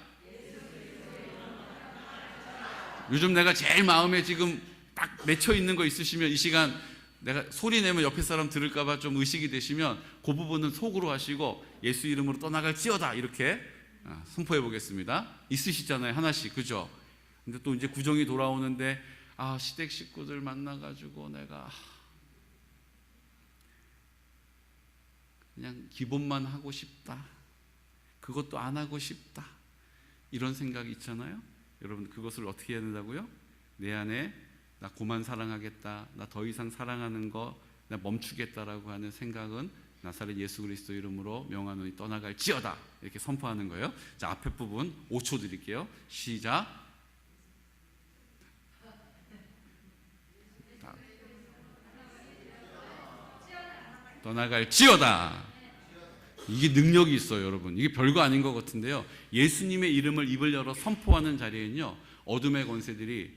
Speaker 1: 요즘 내가 제일 마음에 지금 딱 맺혀 있는 거 있으시면 이 시간 내가 소리 내면 옆에 사람 들을까봐 좀 의식이 되시면 그 부분은 속으로 하시고 예수 이름으로 떠나갈지어다 이렇게 선포해 보겠습니다. 있으시잖아요, 하나씩. 그죠? 근데 또 이제 구정이 돌아오는데 시댁 식구들 만나가지고 내가 그냥 기본만 하고 싶다, 그것도 안 하고 싶다, 이런 생각이 있잖아요. 여러분, 그것을 어떻게 해야 된다고요? 내 안에 나 그만 사랑하겠다, 나 더 이상 사랑하는 거 나 멈추겠다라고 하는 생각은 나사렛 예수 그리스도 이름으로 명하노니 떠나갈지어다, 이렇게 선포하는 거예요. 자, 앞에 부분 5초 드릴게요. 시작. 떠나갈지어다. 이게 능력이 있어요, 여러분. 이게 별거 아닌 것 같은데요, 예수님의 이름을 입을 열어 선포하는 자리에는요, 어둠의 권세들이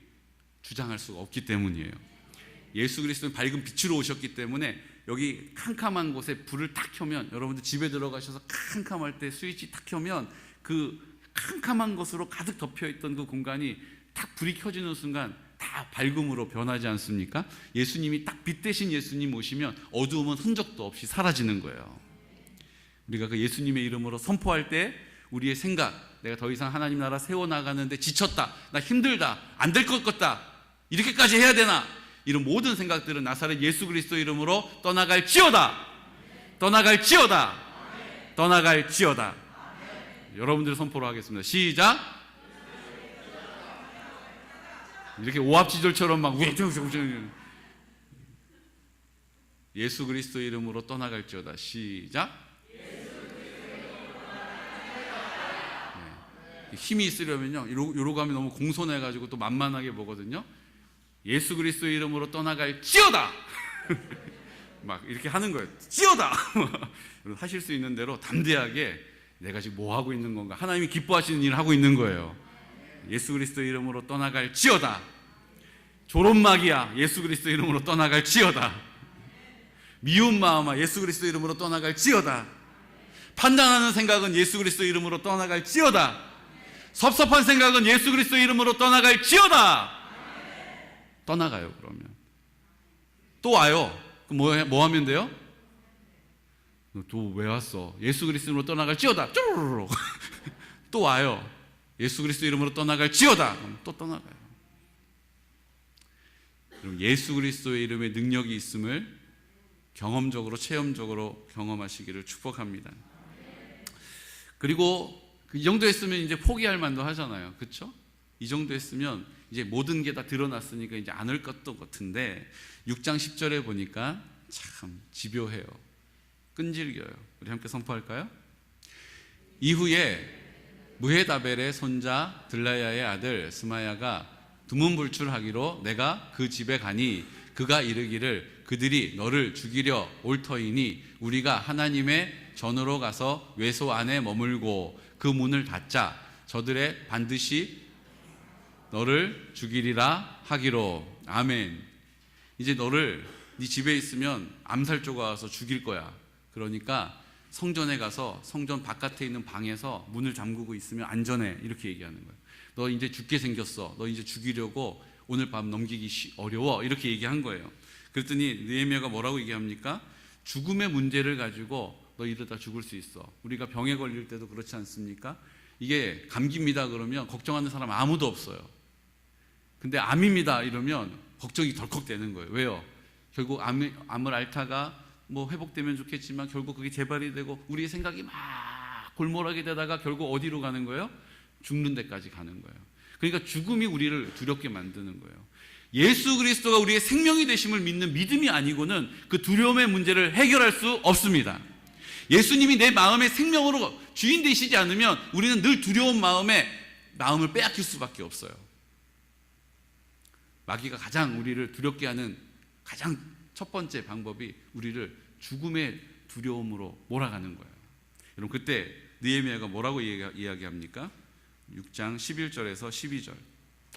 Speaker 1: 주장할 수가 없기 때문이에요. 예수 그리스도는 밝은 빛으로 오셨기 때문에 여기 캄캄한 곳에 불을 탁 켜면, 여러분들 집에 들어가셔서 캄캄할 때 스위치 탁 켜면 그 캄캄한 것으로 가득 덮여있던 그 공간이 탁 불이 켜지는 순간 다 밝음으로 변하지 않습니까? 예수님이 딱 빛 대신 예수님 오시면 어두움은 흔적도 없이 사라지는 거예요. 우리가 그 예수님의 이름으로 선포할 때 우리의 생각, 내가 더 이상 하나님 나라 세워나가는데 지쳤다, 나 힘들다, 안 될 것 같다, 이렇게까지 해야 되나, 이런 모든 생각들은 나사렛 예수 그리스도 이름으로 떠나갈지어다, 떠나갈지어다, 떠나갈지어다. 여러분들 선포로 하겠습니다. 시작. 이렇게 오합지졸처럼 막 예수 그리스도 이름으로 떠나갈지어다. 시작. 힘이 있으려면요, 이러고 하면 너무 공손해가지고 또 만만하게 보거든요. 예수 그리스도 이름으로 떠나갈지어다. 막 이렇게 하는 거예요. 찌어다. 하실 수 있는 대로 담대하게 내가 지금 뭐 하고 있는 건가, 하나님이 기뻐하시는 일을 하고 있는 거예요. 예수 그리스도 이름으로 떠나갈지어다. 조론막이야, 예수 그리스도 이름으로 떠나갈지어다. 미운 마음아, 예수 그리스도 이름으로 떠나갈지어다. 판단하는 생각은 예수 그리스도 이름으로 떠나갈지어다. 섭섭한 생각은 예수 그리스도 이름으로 떠나갈지어다. 떠나가요. 그러면 또 와요. 그럼 뭐 하면 돼요? 또 왜 왔어? 예수 그리스도 이름으로 떠나갈지어다. 쪼르르. 또 와요. 예수 그리스도 이름으로 떠나갈지어다. 그럼 또 떠나가요. 그럼 예수 그리스도의 이름에 능력이 있음을 경험적으로, 체험적으로 경험하시기를 축복합니다. 그리고 이 정도 했으면 이제 포기할 만도 하잖아요. 그렇죠? 이 정도 했으면 이제 모든 게 다 드러났으니까 이제 안 할 것도 같은데 6장 10절에 보니까 참 집요해요. 끈질겨요. 우리 함께 선포할까요? 이후에 무헤다벨의 손자 들라야의 아들 스마야가 두문불출하기로 내가 그 집에 가니 그가 이르기를 그들이 너를 죽이려 올 터이니 우리가 하나님의 전으로 가서 외소 안에 머물고 그 문을 닫자. 저들의 반드시 너를 죽이리라 하기로. 아멘. 이제 너를 네 집에 있으면 암살조가 와서 죽일 거야. 그러니까 성전에 가서 성전 바깥에 있는 방에서 문을 잠그고 있으면 안전해. 이렇게 얘기하는 거예요. 너 이제 죽게 생겼어. 너 이제 죽이려고 오늘 밤 넘기기 어려워. 이렇게 얘기한 거예요. 그랬더니 느헤미야가 뭐라고 얘기합니까? 죽음의 문제를 가지고 너 이러다 죽을 수 있어. 우리가 병에 걸릴 때도 그렇지 않습니까? 이게 감기입니다 그러면 걱정하는 사람 아무도 없어요. 근데 암입니다 이러면 걱정이 덜컥 되는 거예요. 왜요? 결국 암을 앓다가 뭐 회복되면 좋겠지만 결국 그게 재발이 되고 우리의 생각이 막 골몰하게 되다가 결국 어디로 가는 거예요? 죽는 데까지 가는 거예요. 그러니까 죽음이 우리를 두렵게 만드는 거예요. 예수 그리스도가 우리의 생명이 되심을 믿는 믿음이 아니고는 그 두려움의 문제를 해결할 수 없습니다. 예수님이 내 마음의 생명으로 주인 되시지 않으면 우리는 늘 두려운 마음을 빼앗길 수밖에 없어요. 마귀가 가장 우리를 두렵게 하는 가장 첫 번째 방법이 우리를 죽음의 두려움으로 몰아가는 거예요. 여러분 그때 느헤미야가 뭐라고 이야기합니까? 6장 11절에서 12절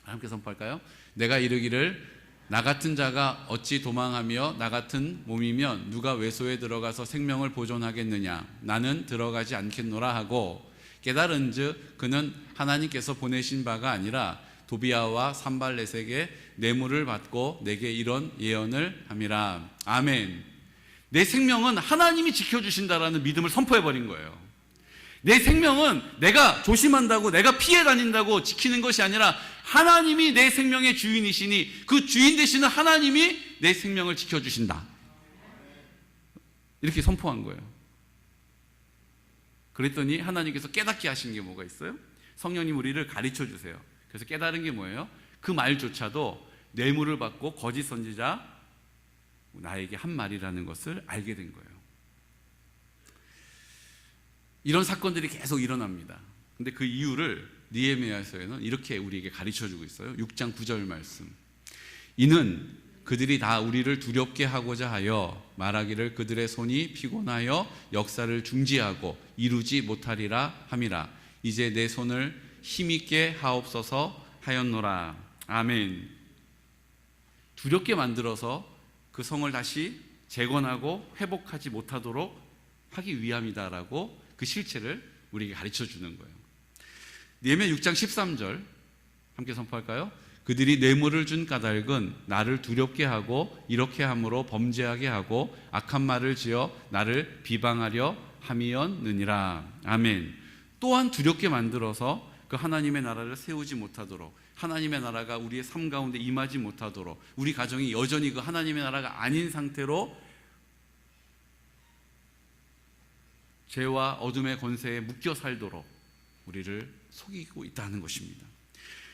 Speaker 1: 함께 선포할까요? 내가 이르기를 나 같은 자가 어찌 도망하며 나 같은 몸이면 누가 외소에 들어가서 생명을 보존하겠느냐. 나는 들어가지 않겠노라 하고 깨달은즉 그는 하나님께서 보내신 바가 아니라 도비아와 산발렛에게 뇌물을 받고 내게 이런 예언을 함이라. 아멘. 내 생명은 하나님이 지켜주신다라는 믿음을 선포해버린 거예요. 내 생명은 내가 조심한다고 내가 피해 다닌다고 지키는 것이 아니라 하나님이 내 생명의 주인이시니 그 주인 되시는 하나님이 내 생명을 지켜주신다. 이렇게 선포한 거예요. 그랬더니 하나님께서 깨닫게 하신 게 뭐가 있어요? 성령님 우리를 가르쳐 주세요. 그래서 깨달은 게 뭐예요? 그 말조차도 뇌물을 받고 거짓 선지자 나에게 한 말이라는 것을 알게 된 거예요. 이런 사건들이 계속 일어납니다. 근데 그 이유를 느헤미야서에는 이렇게 우리에게 가르쳐주고 있어요. 6장 9절 말씀. 이는 그들이 다 우리를 두렵게 하고자 하여 말하기를 그들의 손이 피곤하여 역사를 중지하고 이루지 못하리라 함이라. 이제 내 손을 힘있게 하옵소서 하였노라. 아멘. 두렵게 만들어서 그 성을 다시 재건하고 회복하지 못하도록 하기 위함이다라고 그 실체를 우리에게 가르쳐주는 거예요. 느헤미야 6장 13절 함께 선포할까요? 그들이 뇌물을 준 까닭은 나를 두렵게 하고 이렇게 함으로 범죄하게 하고 악한 말을 지어 나를 비방하려 함이었느니라. 아멘. 또한 두렵게 만들어서 그 하나님의 나라를 세우지 못하도록, 하나님의 나라가 우리의 삶 가운데 임하지 못하도록, 우리 가정이 여전히 그 하나님의 나라가 아닌 상태로 죄와 어둠의 권세에 묶여 살도록 우리를 속이고 있다는 것입니다.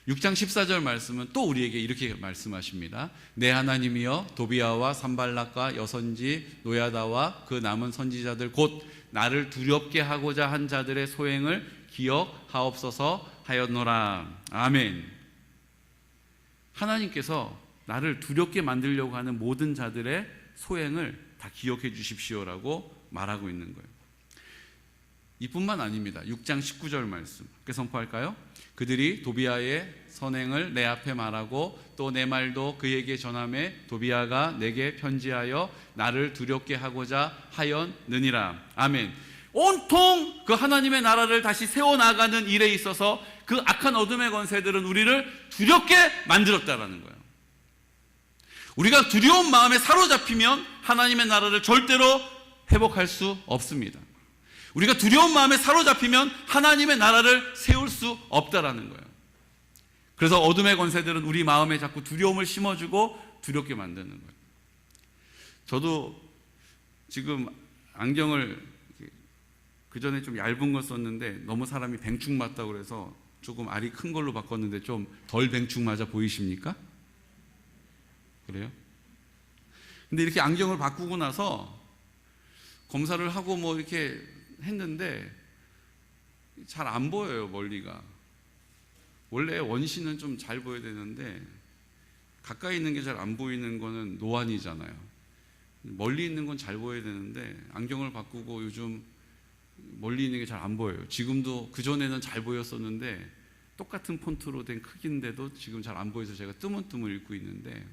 Speaker 1: 6장 14절 말씀은 또 우리에게 이렇게 말씀하십니다. 내 하나님이여 도비아와 산발락과 여선지 노야다와 그 남은 선지자들 곧 나를 두렵게 하고자 한 자들의 소행을 기억하옵소서 하였노라. 아멘. 하나님께서 나를 두렵게 만들려고 하는 모든 자들의 소행을 다 기억해 주십시오라고 말하고 있는 거예요. 이뿐만 아닙니다. 6장 19절 말씀 함께 선포할까요? 그들이 도비아의 선행을 내 앞에 말하고 또 내 말도 그에게 전하매 도비아가 내게 편지하여 나를 두렵게 하고자 하였느니라. 아멘. 온통 그 하나님의 나라를 다시 세워나가는 일에 있어서 그 악한 어둠의 권세들은 우리를 두렵게 만들었다라는 거예요. 우리가 두려운 마음에 사로잡히면 하나님의 나라를 절대로 회복할 수 없습니다. 우리가 두려운 마음에 사로잡히면 하나님의 나라를 세울 수 없다라는 거예요. 그래서 어둠의 권세들은 우리 마음에 자꾸 두려움을 심어주고 두렵게 만드는 거예요. 저도 지금 안경을 그 전에 좀 얇은 거 썼는데 너무 사람이 뱅충 맞다고 그래서 조금 알이 큰 걸로 바꿨는데 좀 덜 뱅충 맞아 보이십니까? 그래요? 근데 이렇게 안경을 바꾸고 나서 검사를 하고 뭐 이렇게 했는데 잘 안 보여요, 멀리가. 원래 원시는 좀 잘 보여야 되는데 가까이 있는 게 잘 안 보이는 거는 노안이잖아요. 멀리 있는 건 잘 보여야 되는데 안경을 바꾸고 요즘 멀리 있는 게 잘 안 보여요. 지금도 그전에는 잘 보였었는데 똑같은 폰트로 된 크기인데도 지금 잘 안 보여서 제가 뜨문뜨문 읽고 있는데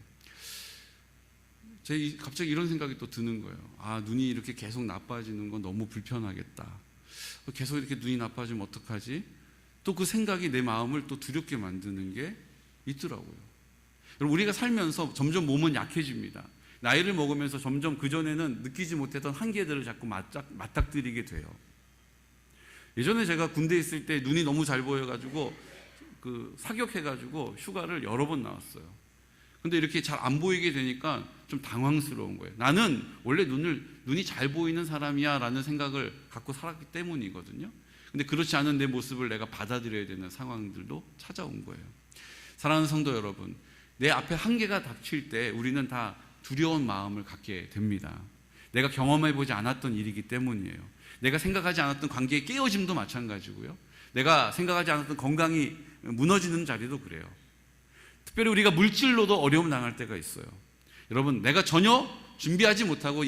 Speaker 1: 갑자기 이런 생각이 또 드는 거예요. 아, 눈이 이렇게 계속 나빠지는 건 너무 불편하겠다. 계속 이렇게 눈이 나빠지면 어떡하지? 또 그 생각이 내 마음을 또 두렵게 만드는 게 있더라고요. 여러분, 우리가 살면서 점점 몸은 약해집니다. 나이를 먹으면서 점점 그전에는 느끼지 못했던 한계들을 자꾸 맞닥뜨리게 돼요. 예전에 제가 군대에 있을 때 눈이 너무 잘 보여가지고 사격해가지고 휴가를 여러 번 나왔어요. 근데 이렇게 잘 안 보이게 되니까 좀 당황스러운 거예요. 나는 원래 눈이 잘 보이는 사람이야 라는 생각을 갖고 살았기 때문이거든요. 근데 그렇지 않은 내 모습을 내가 받아들여야 되는 상황들도 찾아온 거예요. 사랑하는 성도 여러분, 내 앞에 한계가 닥칠 때 우리는 다 두려운 마음을 갖게 됩니다. 내가 경험해보지 않았던 일이기 때문이에요. 내가 생각하지 않았던 관계의 깨어짐도 마찬가지고요. 내가 생각하지 않았던 건강이 무너지는 자리도 그래요. 특별히 우리가 물질로도 어려움 당할 때가 있어요. 여러분, 내가 전혀 준비하지 못하고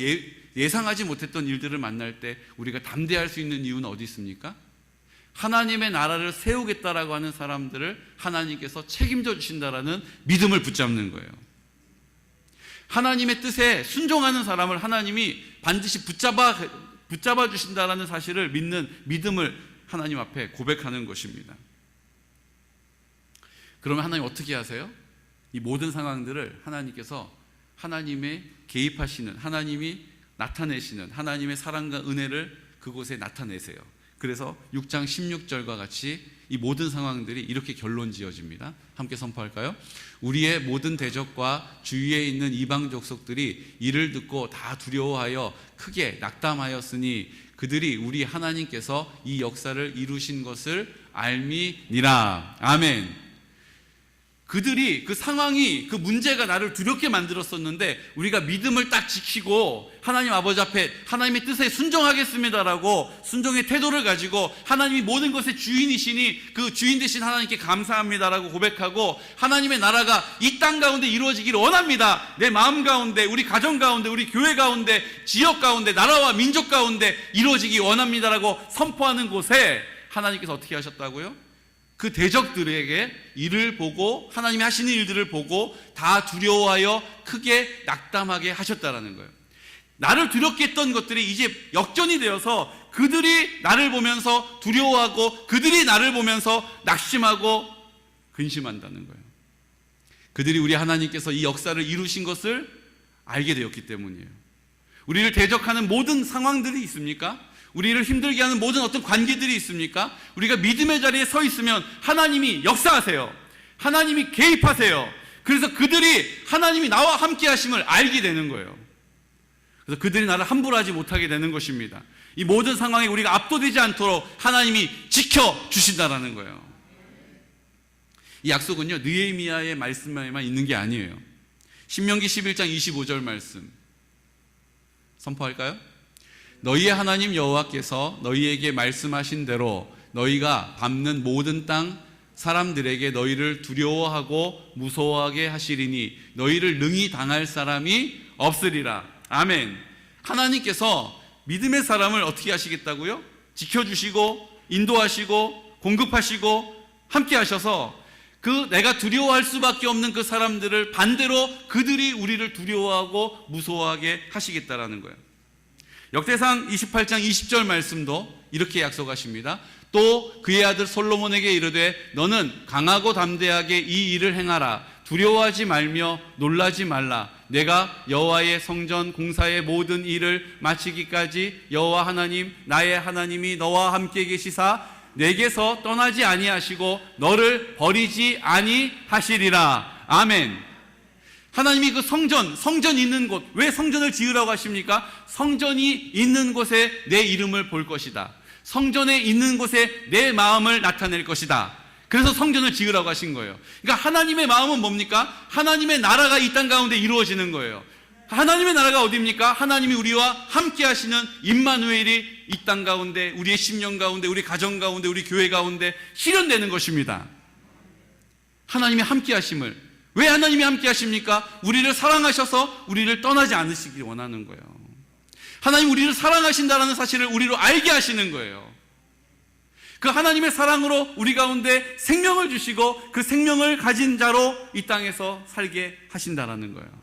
Speaker 1: 예상하지 못했던 일들을 만날 때 우리가 담대할 수 있는 이유는 어디 있습니까? 하나님의 나라를 세우겠다라고 하는 사람들을 하나님께서 책임져 주신다라는 믿음을 붙잡는 거예요. 하나님의 뜻에 순종하는 사람을 하나님이 반드시 붙잡아 주신다라는 사실을 믿는 믿음을 하나님 앞에 고백하는 것입니다. 그러면 하나님 어떻게 하세요? 이 모든 상황들을 하나님께서 하나님의 개입하시는, 하나님이 나타내시는 하나님의 사랑과 은혜를 그곳에 나타내세요. 그래서 6장 16절과 같이 이 모든 상황들이 이렇게 결론 지어집니다. 함께 선포할까요? 우리의 모든 대적과 주위에 있는 이방 족속들이 이를 듣고 다 두려워하여 크게 낙담하였으니 그들이 우리 하나님께서 이 역사를 이루신 것을 알미니라. 아멘. 그들이, 그 상황이, 그 문제가 나를 두렵게 만들었었는데 우리가 믿음을 딱 지키고 하나님 아버지 앞에 하나님의 뜻에 순종하겠습니다라고 순종의 태도를 가지고 하나님이 모든 것의 주인이시니 그 주인 되신 하나님께 감사합니다라고 고백하고 하나님의 나라가 이 땅 가운데 이루어지기를 원합니다. 내 마음 가운데, 우리 가정 가운데, 우리 교회 가운데, 지역 가운데, 나라와 민족 가운데 이루어지기 원합니다라고 선포하는 곳에 하나님께서 어떻게 하셨다고요? 그 대적들에게 일을 보고 하나님이 하시는 일들을 보고 다 두려워하여 크게 낙담하게 하셨다라는 거예요. 나를 두렵게 했던 것들이 이제 역전이 되어서 그들이 나를 보면서 두려워하고 그들이 나를 보면서 낙심하고 근심한다는 거예요. 그들이 우리 하나님께서 이 역사를 이루신 것을 알게 되었기 때문이에요. 우리를 대적하는 모든 상황들이 있습니까? 우리를 힘들게 하는 모든 어떤 관계들이 있습니까? 우리가 믿음의 자리에 서 있으면 하나님이 역사하세요. 하나님이 개입하세요. 그래서 그들이 하나님이 나와 함께 하심을 알게 되는 거예요. 그래서 그들이 나를 함부로 하지 못하게 되는 것입니다. 이 모든 상황에 우리가 압도되지 않도록 하나님이 지켜주신다라는 거예요. 이 약속은요, 느헤미야의 말씀에만 있는 게 아니에요. 신명기 11장 25절 말씀 선포할까요? 너희의 하나님 여호와께서 너희에게 말씀하신 대로 너희가 밟는 모든 땅 사람들에게 너희를 두려워하고 무서워하게 하시리니 너희를 능히 당할 사람이 없으리라. 아멘. 하나님께서 믿음의 사람을 어떻게 하시겠다고요? 지켜주시고 인도하시고 공급하시고 함께 하셔서 그 내가 두려워할 수밖에 없는 그 사람들을 반대로 그들이 우리를 두려워하고 무서워하게 하시겠다라는 거예요. 역대상 28장 20절 말씀도 이렇게 약속하십니다. 또 그의 아들 솔로몬에게 이르되 너는 강하고 담대하게 이 일을 행하라. 두려워하지 말며 놀라지 말라. 내가 여호와의 성전 공사의 모든 일을 마치기까지 여호와 하나님 나의 하나님이 너와 함께 계시사 내게서 떠나지 아니하시고 너를 버리지 아니하시리라. 아멘. 하나님이 그 성전 있는 곳, 왜 성전을 지으라고 하십니까? 성전이 있는 곳에 내 이름을 볼 것이다. 성전에 있는 곳에 내 마음을 나타낼 것이다. 그래서 성전을 지으라고 하신 거예요. 그러니까 하나님의 마음은 뭡니까? 하나님의 나라가 이 땅 가운데 이루어지는 거예요. 하나님의 나라가 어디입니까? 하나님이 우리와 함께 하시는 임마누엘이 이 땅 가운데, 우리의 심령 가운데, 우리 가정 가운데, 우리 교회 가운데 실현되는 것입니다. 하나님이 함께 하심을. 왜 하나님이 함께 하십니까? 우리를 사랑하셔서 우리를 떠나지 않으시길 원하는 거예요. 하나님 우리를 사랑하신다는 사실을 우리로 알게 하시는 거예요. 그 하나님의 사랑으로 우리 가운데 생명을 주시고 그 생명을 가진 자로 이 땅에서 살게 하신다라는 거예요.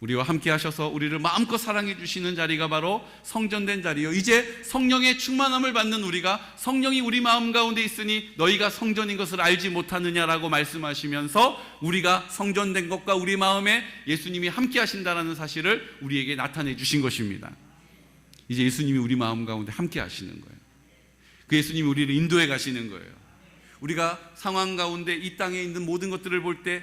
Speaker 1: 우리와 함께 하셔서 우리를 마음껏 사랑해 주시는 자리가 바로 성전된 자리요. 이제 성령의 충만함을 받는 우리가 성령이 우리 마음 가운데 있으니 너희가 성전인 것을 알지 못하느냐라고 말씀하시면서 우리가 성전된 것과 우리 마음에 예수님이 함께 하신다라는 사실을 우리에게 나타내 주신 것입니다. 이제 예수님이 우리 마음 가운데 함께 하시는 거예요. 그 예수님이 우리를 인도해 가시는 거예요. 우리가 상황 가운데 이 땅에 있는 모든 것들을 볼 때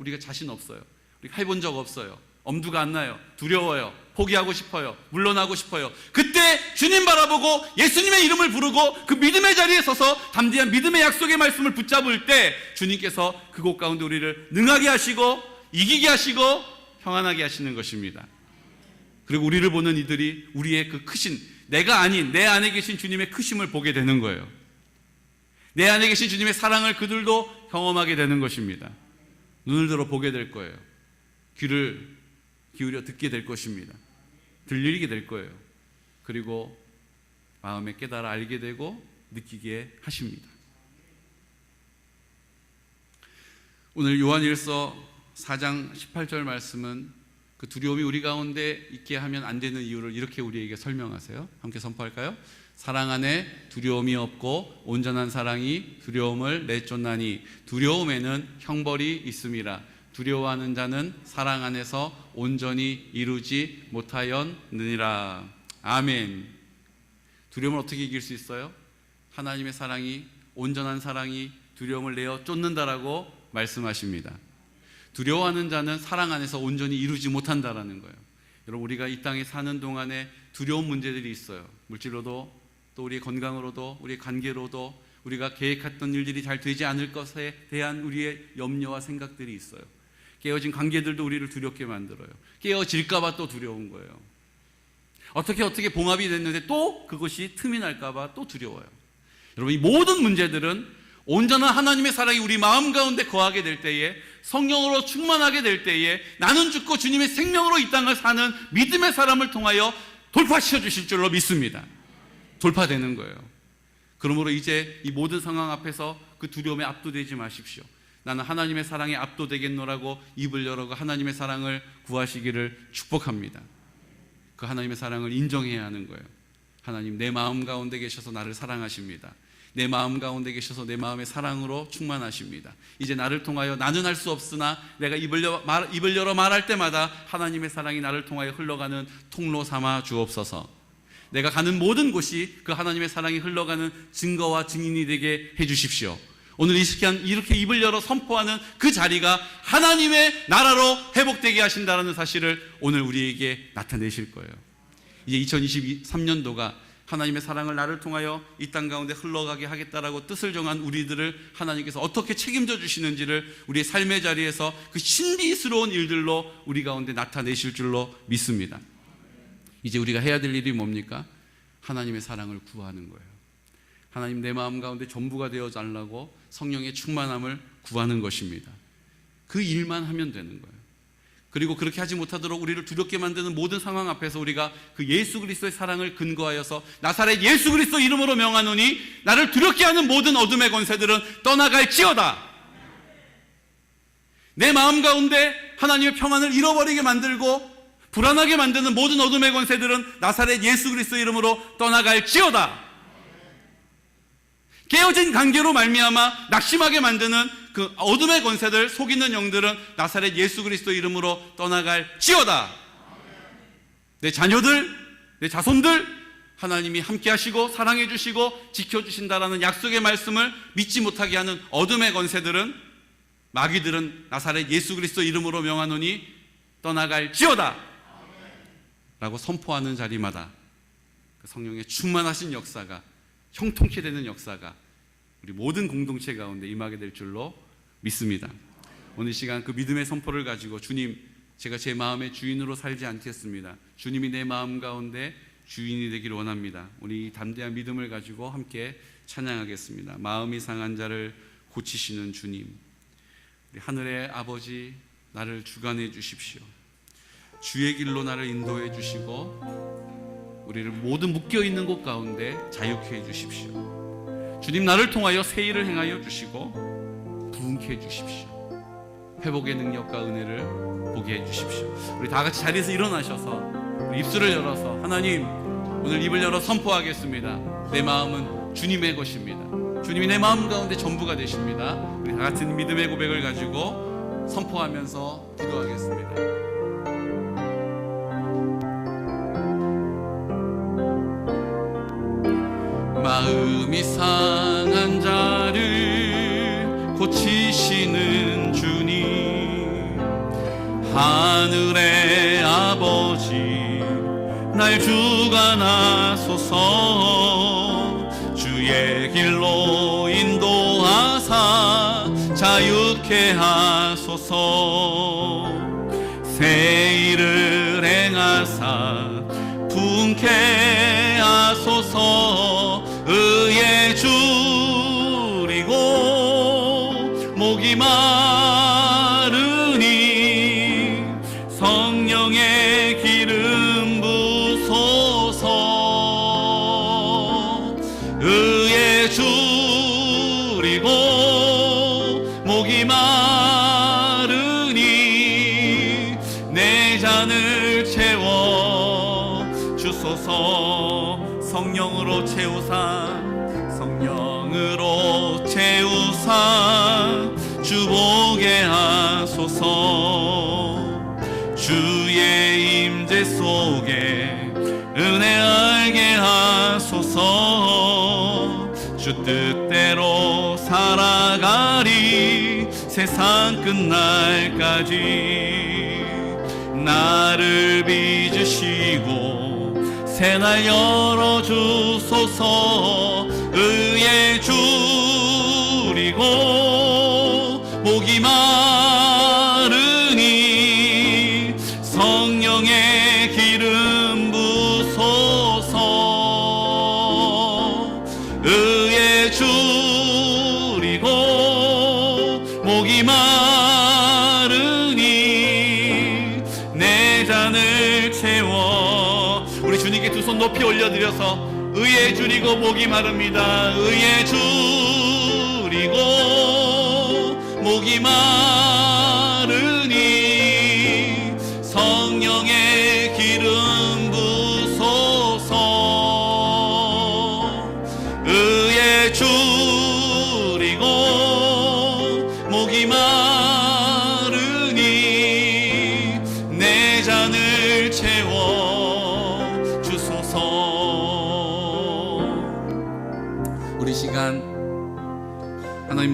Speaker 1: 우리가 자신 없어요. 우리가 해본 적 없어요. 엄두가 안 나요. 두려워요. 포기하고 싶어요. 물러나고 싶어요. 그때 주님 바라보고 예수님의 이름을 부르고 그 믿음의 자리에 서서 담대한 믿음의 약속의 말씀을 붙잡을 때 주님께서 그곳 가운데 우리를 능하게 하시고 이기게 하시고 평안하게 하시는 것입니다. 그리고 우리를 보는 이들이 우리의 그 크신, 내가 아닌 내 안에 계신 주님의 크심을 보게 되는 거예요. 내 안에 계신 주님의 사랑을 그들도 경험하게 되는 것입니다. 눈을 들어 보게 될 거예요. 귀를 기울여 듣게 될 것입니다. 들리게 될 거예요. 그리고 마음에 깨달아 알게 되고 느끼게 하십니다. 오늘 요한일서 4장 18절 말씀은 그 두려움이 우리 가운데 있게 하면 안 되는 이유를 이렇게 우리에게 설명하세요. 함께 선포할까요? 사랑 안에 두려움이 없고 온전한 사랑이 두려움을 내쫓나니 두려움에는 형벌이 있음이라. 두려워하는 자는 사랑 안에서 온전히 이루지 못하였느니라. 아멘. 두려움을 어떻게 이길 수 있어요? 하나님의 사랑이, 온전한 사랑이 두려움을 내어 쫓는다라고 말씀하십니다. 두려워하는 자는 사랑 안에서 온전히 이루지 못한다라는 거예요. 여러분, 우리가 이 땅에 사는 동안에 두려운 문제들이 있어요. 물질로도, 또 우리의 건강으로도, 우리의 관계로도, 우리가 계획했던 일들이 잘 되지 않을 것에 대한 우리의 염려와 생각들이 있어요. 깨어진 관계들도 우리를 두렵게 만들어요. 깨어질까 봐 또 두려운 거예요. 어떻게 봉합이 됐는데 또 그것이 틈이 날까 봐 또 두려워요. 여러분, 이 모든 문제들은 온전한 하나님의 사랑이 우리 마음 가운데 거하게 될 때에, 성령으로 충만하게 될 때에 나는 죽고 주님의 생명으로 이 땅을 사는 믿음의 사람을 통하여 돌파시켜 주실 줄로 믿습니다. 돌파되는 거예요. 그러므로 이제 이 모든 상황 앞에서 그 두려움에 압도되지 마십시오. 나는 하나님의 사랑에 압도되겠노라고 입을 열어가 하나님의 사랑을 구하시기를 축복합니다. 그 하나님의 사랑을 인정해야 하는 거예요. 하나님, 내 마음 가운데 계셔서 나를 사랑하십니다. 내 마음 가운데 계셔서 내 마음의 사랑으로 충만하십니다. 이제 나를 통하여 나는 할 수 없으나 내가 입을 열어 말할 때마다 하나님의 사랑이 나를 통하여 흘러가는 통로 삼아 주옵소서. 내가 가는 모든 곳이 그 하나님의 사랑이 흘러가는 증거와 증인이 되게 해주십시오. 오늘 이 시간 이렇게 입을 열어 선포하는 그 자리가 하나님의 나라로 회복되게 하신다는 사실을 오늘 우리에게 나타내실 거예요. 이제 2023년도가 하나님의 사랑을 나를 통하여 이 땅 가운데 흘러가게 하겠다라고 뜻을 정한 우리들을 하나님께서 어떻게 책임져 주시는지를 우리의 삶의 자리에서 그 신비스러운 일들로 우리 가운데 나타내실 줄로 믿습니다. 이제 우리가 해야 될 일이 뭡니까? 하나님의 사랑을 구하는 거예요. 하나님, 내 마음 가운데 전부가 되어 달라고 성령의 충만함을 구하는 것입니다. 그 일만 하면 되는 거예요. 그리고 그렇게 하지 못하도록 우리를 두렵게 만드는 모든 상황 앞에서 우리가 그 예수 그리스도의 사랑을 근거하여서 나사렛 예수 그리스도 이름으로 명하노니 나를 두렵게 하는 모든 어둠의 권세들은 떠나갈지어다. 내 마음 가운데 하나님의 평안을 잃어버리게 만들고 불안하게 만드는 모든 어둠의 권세들은 나사렛 예수 그리스도 이름으로 떠나갈지어다. 깨어진 관계로 말미암아 낙심하게 만드는 그 어둠의 권세들, 속이는 영들은 나사렛 예수 그리스도 이름으로 떠나갈지어다. 내 자녀들, 내 자손들 하나님이 함께 하시고 사랑해 주시고 지켜주신다라는 약속의 말씀을 믿지 못하게 하는 어둠의 권세들은, 마귀들은 나사렛 예수 그리스도 이름으로 명하노니 떠나갈지어다 라고 선포하는 자리마다 그 성령의 충만하신 역사가, 형통케 되는 역사가 우리 모든 공동체 가운데 임하게 될 줄로 믿습니다. 오늘 시간 그 믿음의 선포를 가지고, 주님, 제가 제 마음의 주인으로 살지 않겠습니다. 주님이 내 마음 가운데 주인이 되기를 원합니다. 우리 담대한 믿음을 가지고 함께 찬양하겠습니다. 마음이 상한 자를 고치시는 주님, 우리 하늘의 아버지, 나를 주관해 주십시오. 주의 길로 나를 인도해 주시고 우리를 모든 묶여있는 곳 가운데 자유케 해 주십시오. 주님, 나를 통하여 새 일을 행하여 주시고 부흥케 해 주십시오. 회복의 능력과 은혜를 보게 해 주십시오. 우리 다 같이 자리에서 일어나셔서 우리 입술을 열어서, 하나님, 오늘 입을 열어 선포하겠습니다. 내 마음은 주님의 것입니다. 주님이 내 마음 가운데 전부가 되십니다. 우리 다 같은 믿음의 고백을 가지고 선포하면서 기도하겠습니다. 마음이 상한 자를 고치시는 주님, 하늘의 아버지, 날 주관하소서. 주의 길로 인도하사 자유케 하소서. 새 일을 행하사 부흥케 하소서. 의에 줄이고 목이 마르니 성령의 기름 부소서. 의에 줄이고 목이 마르니 내 잔을 채워 주소서. 성령으로 채우사, 성령으로 채우사 주보게 하소서. 주의 임재 속에 은혜 알게 하소서. 주 뜻대로 살아가리 세상 끝날까지. 나를 빚으시고 새날 열어주소서. 의에 줄이고 목이 마르니 성령의 기름 부소서. 의에 줄이고 목이 마르니 내 잔을 채워. 우리 주님께 두 손 높이 올려드려서 의에 줄이고 목이 마릅니다. 의에 줄이고 목이 마르니 성령의 기름 부소서. 의에 줄이고 목이 마르니 내 잔을 채워 주소서.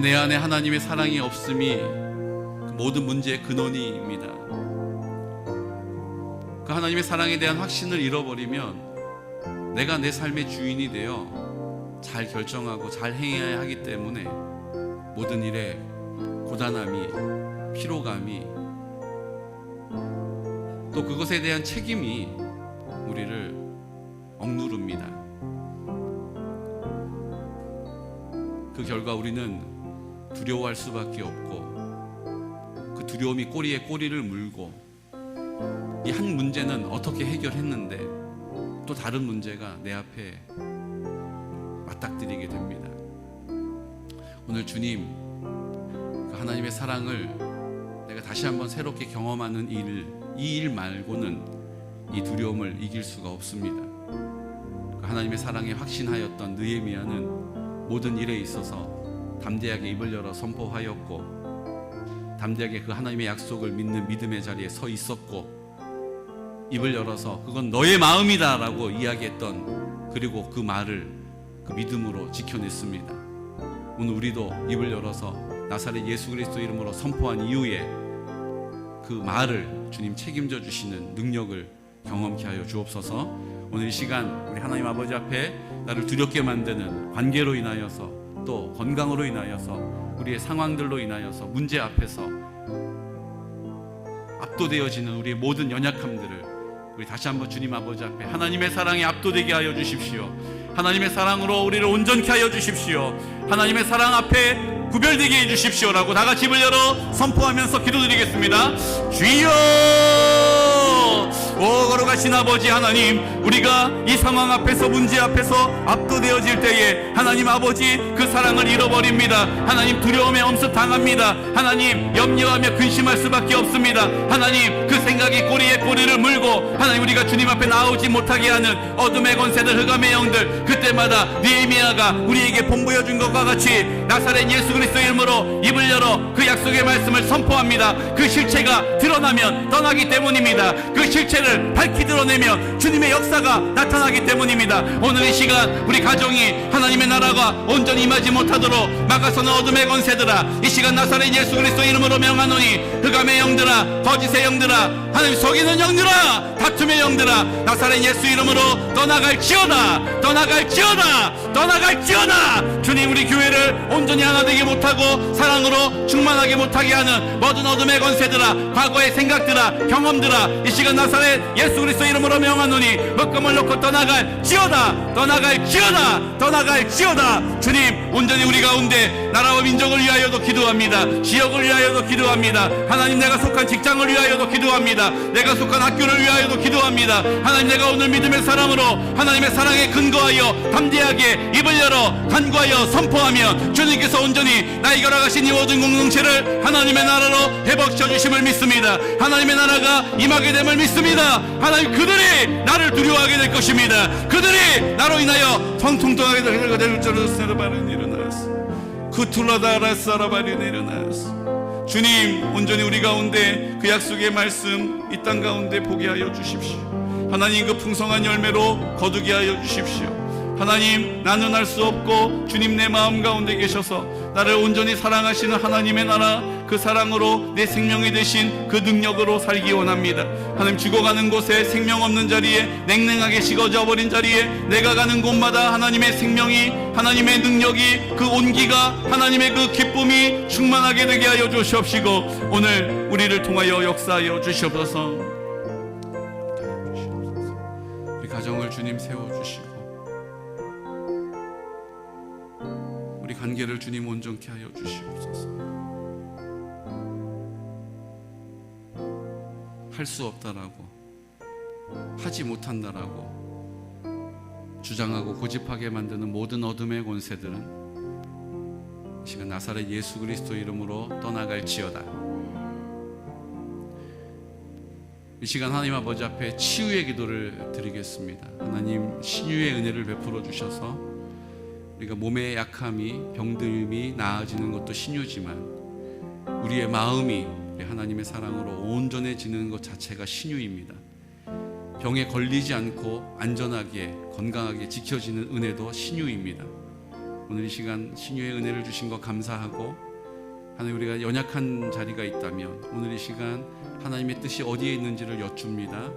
Speaker 1: 내 안에 하나님의 사랑이 없음이 그 모든 문제의 근원입니다. 그 하나님의 사랑에 대한 확신을 잃어버리면 내가 내 삶의 주인이 되어 잘 결정하고 잘 행해야 하기 때문에 모든 일에 고단함이, 피로감이, 또 그것에 대한 책임이 우리를 억누릅니다. 그 결과 우리는 두려워할 수밖에 없고, 그 두려움이 꼬리에 꼬리를 물고, 이 한 문제는 어떻게 해결했는데 또 다른 문제가 내 앞에 맞닥뜨리게 됩니다. 오늘 주님, 그 하나님의 사랑을 내가 다시 한번 새롭게 경험하는 이 일 말고는 이 두려움을 이길 수가 없습니다. 그 하나님의 사랑에 확신하였던 느헤미야는 모든 일에 있어서 담대하게 입을 열어 선포하였고, 담대하게 그 하나님의 약속을 믿는 믿음의 자리에 서 있었고, 입을 열어서 그건 너의 마음이다 라고 이야기했던, 그리고 그 말을 그 믿음으로 지켜냈습니다. 오늘 우리도 입을 열어서 나사렛 예수 그리스도 이름으로 선포한 이후에 그 말을 주님 책임져 주시는 능력을 경험케 하여 주옵소서. 오늘 이 시간 우리 하나님 아버지 앞에 나를 두렵게 만드는 관계로 인하여서, 또 건강으로 인하여서, 우리의 상황들로 인하여서, 문제 앞에서 압도되어지는 우리의 모든 연약함들을 우리 다시 한번 주님 아버지 앞에 하나님의 사랑에 압도되게 하여 주십시오. 하나님의 사랑으로 우리를 온전케 하여 주십시오. 하나님의 사랑 앞에 구별되게 해 주십시오라고 다 같이 입을 열어 선포하면서 기도드리겠습니다. 주여, 오 걸어가신 아버지 하나님, 우리가 이 상황 앞에서, 문제 앞에서 압도되어질 때에 하나님 아버지 그 사랑을 잃어버립니다. 하나님 두려움에 엄습당합니다. 하나님 염려하며 근심할 수밖에 없습니다. 하나님 그 생각이 꼬리에 꼬리를 물고 하나님 우리가 주님 앞에 나오지 못하게 하는 어둠의 권세들, 흑암의 영들, 그때마다 느헤미야가 우리에게 본보여준 것과 같이 나사렛 예수 그리스도 이름으로 입을 열어 그 약속의 말씀을 선포합니다. 그 실체가 드러나면 떠나기 때문입니다. 그 실체를 밝히 드러내면 주님의 역사가 나타나기 때문입니다. 오늘 이 시간 우리 가정이 하나님의 나라가 온전히 임하지 못하도록 막아서는 어둠의 권세들아, 이 시간 나사렛 예수 그리스도 이름으로 명하노니 흑암의 영들아, 거짓의 영들아, 하나님 속이는 영들아, 다툼의 영들아, 나사렛 예수 이름으로 떠나갈지어다, 떠나갈지어다, 떠나갈지어다. 주님, 우리 교회를 온전히 하나 되게 못하고 사랑으로 충만하게 못하게 하는 모든 어둠의 권세들아, 과거의 생각들아, 경험들아, 이 시간 나사렛 예수 그리스도 이름으로 명하노니 묶음을 놓고 떠나갈지어다, 떠나갈지어다, 떠나갈지어다. 주님, 온전히 우리 가운데 나라와 민족을 위하여도 기도합니다. 지역을 위하여도 기도합니다. 하나님, 내가 속한 직장을 위하여도 기도합니다. 내가 속한 학교를 위하여도 기도합니다. 하나님, 내가 오늘 믿음의 사람으로 하나님의 사랑에 근거하여 담대하게 입을 열어 간구하여 선포하면 주님께서 온전히 나의 걸어가신 이 모든 공동체를 하나님의 나라로 회복시켜 주심을 믿습니다. 하나님의 나라가 임하게 됨을 믿습니다. 하나님, 그들이 나를 두려워하게 될 것입니다. 그들이 나로 인하여 통통하게 될 줄을 세르바는 일어나서 쿠툴라다라 사라바리는 일어나서 주님, 온전히 우리 가운데 그 약속의 말씀 이 땅 가운데 보게 하여 주십시오. 하나님, 그 풍성한 열매로 거두게 하여 주십시오. 하나님, 나는 알 수 없고 주님 내 마음 가운데 계셔서 나를 온전히 사랑하시는 하나님의 나라, 그 사랑으로 내 생명이 되신 그 능력으로 살기 원합니다. 하나님, 죽어가는 곳에 생명 없는 자리에, 냉랭하게 식어져 버린 자리에, 내가 가는 곳마다 하나님의 생명이, 하나님의 능력이, 그 온기가, 하나님의 그 기쁨이 충만하게 되게 하여 주시옵시고 오늘 우리를 통하여 역사하여 주시옵소서. 우리 가정을 주님 세워주시고 우리 관계를 주님 온전케 하여 주시옵소서. 할 수 없다라고, 하지 못한다라고 주장하고 고집하게 만드는 모든 어둠의 권세들은 이 시간 나사렛 예수 그리스도 이름으로 떠나갈지어다. 이 시간 하나님 아버지 앞에 치유의 기도를 드리겠습니다. 하나님, 신유의 은혜를 베풀어 주셔서 우리가 몸의 약함이, 병듦이 나아지는 것도 신유지만 우리의 마음이 하나님의 사랑으로 온전해지는 것 자체가 신유입니다. 병에 걸리지 않고 안전하게 건강하게 지켜지는 은혜도 신유입니다. 오늘 이 시간 신유의 은혜를 주신 것 감사하고, 하나님 우리가 연약한 자리가 있다면 오늘 이 시간 하나님의 뜻이 어디에 있는지를 여쭙니다.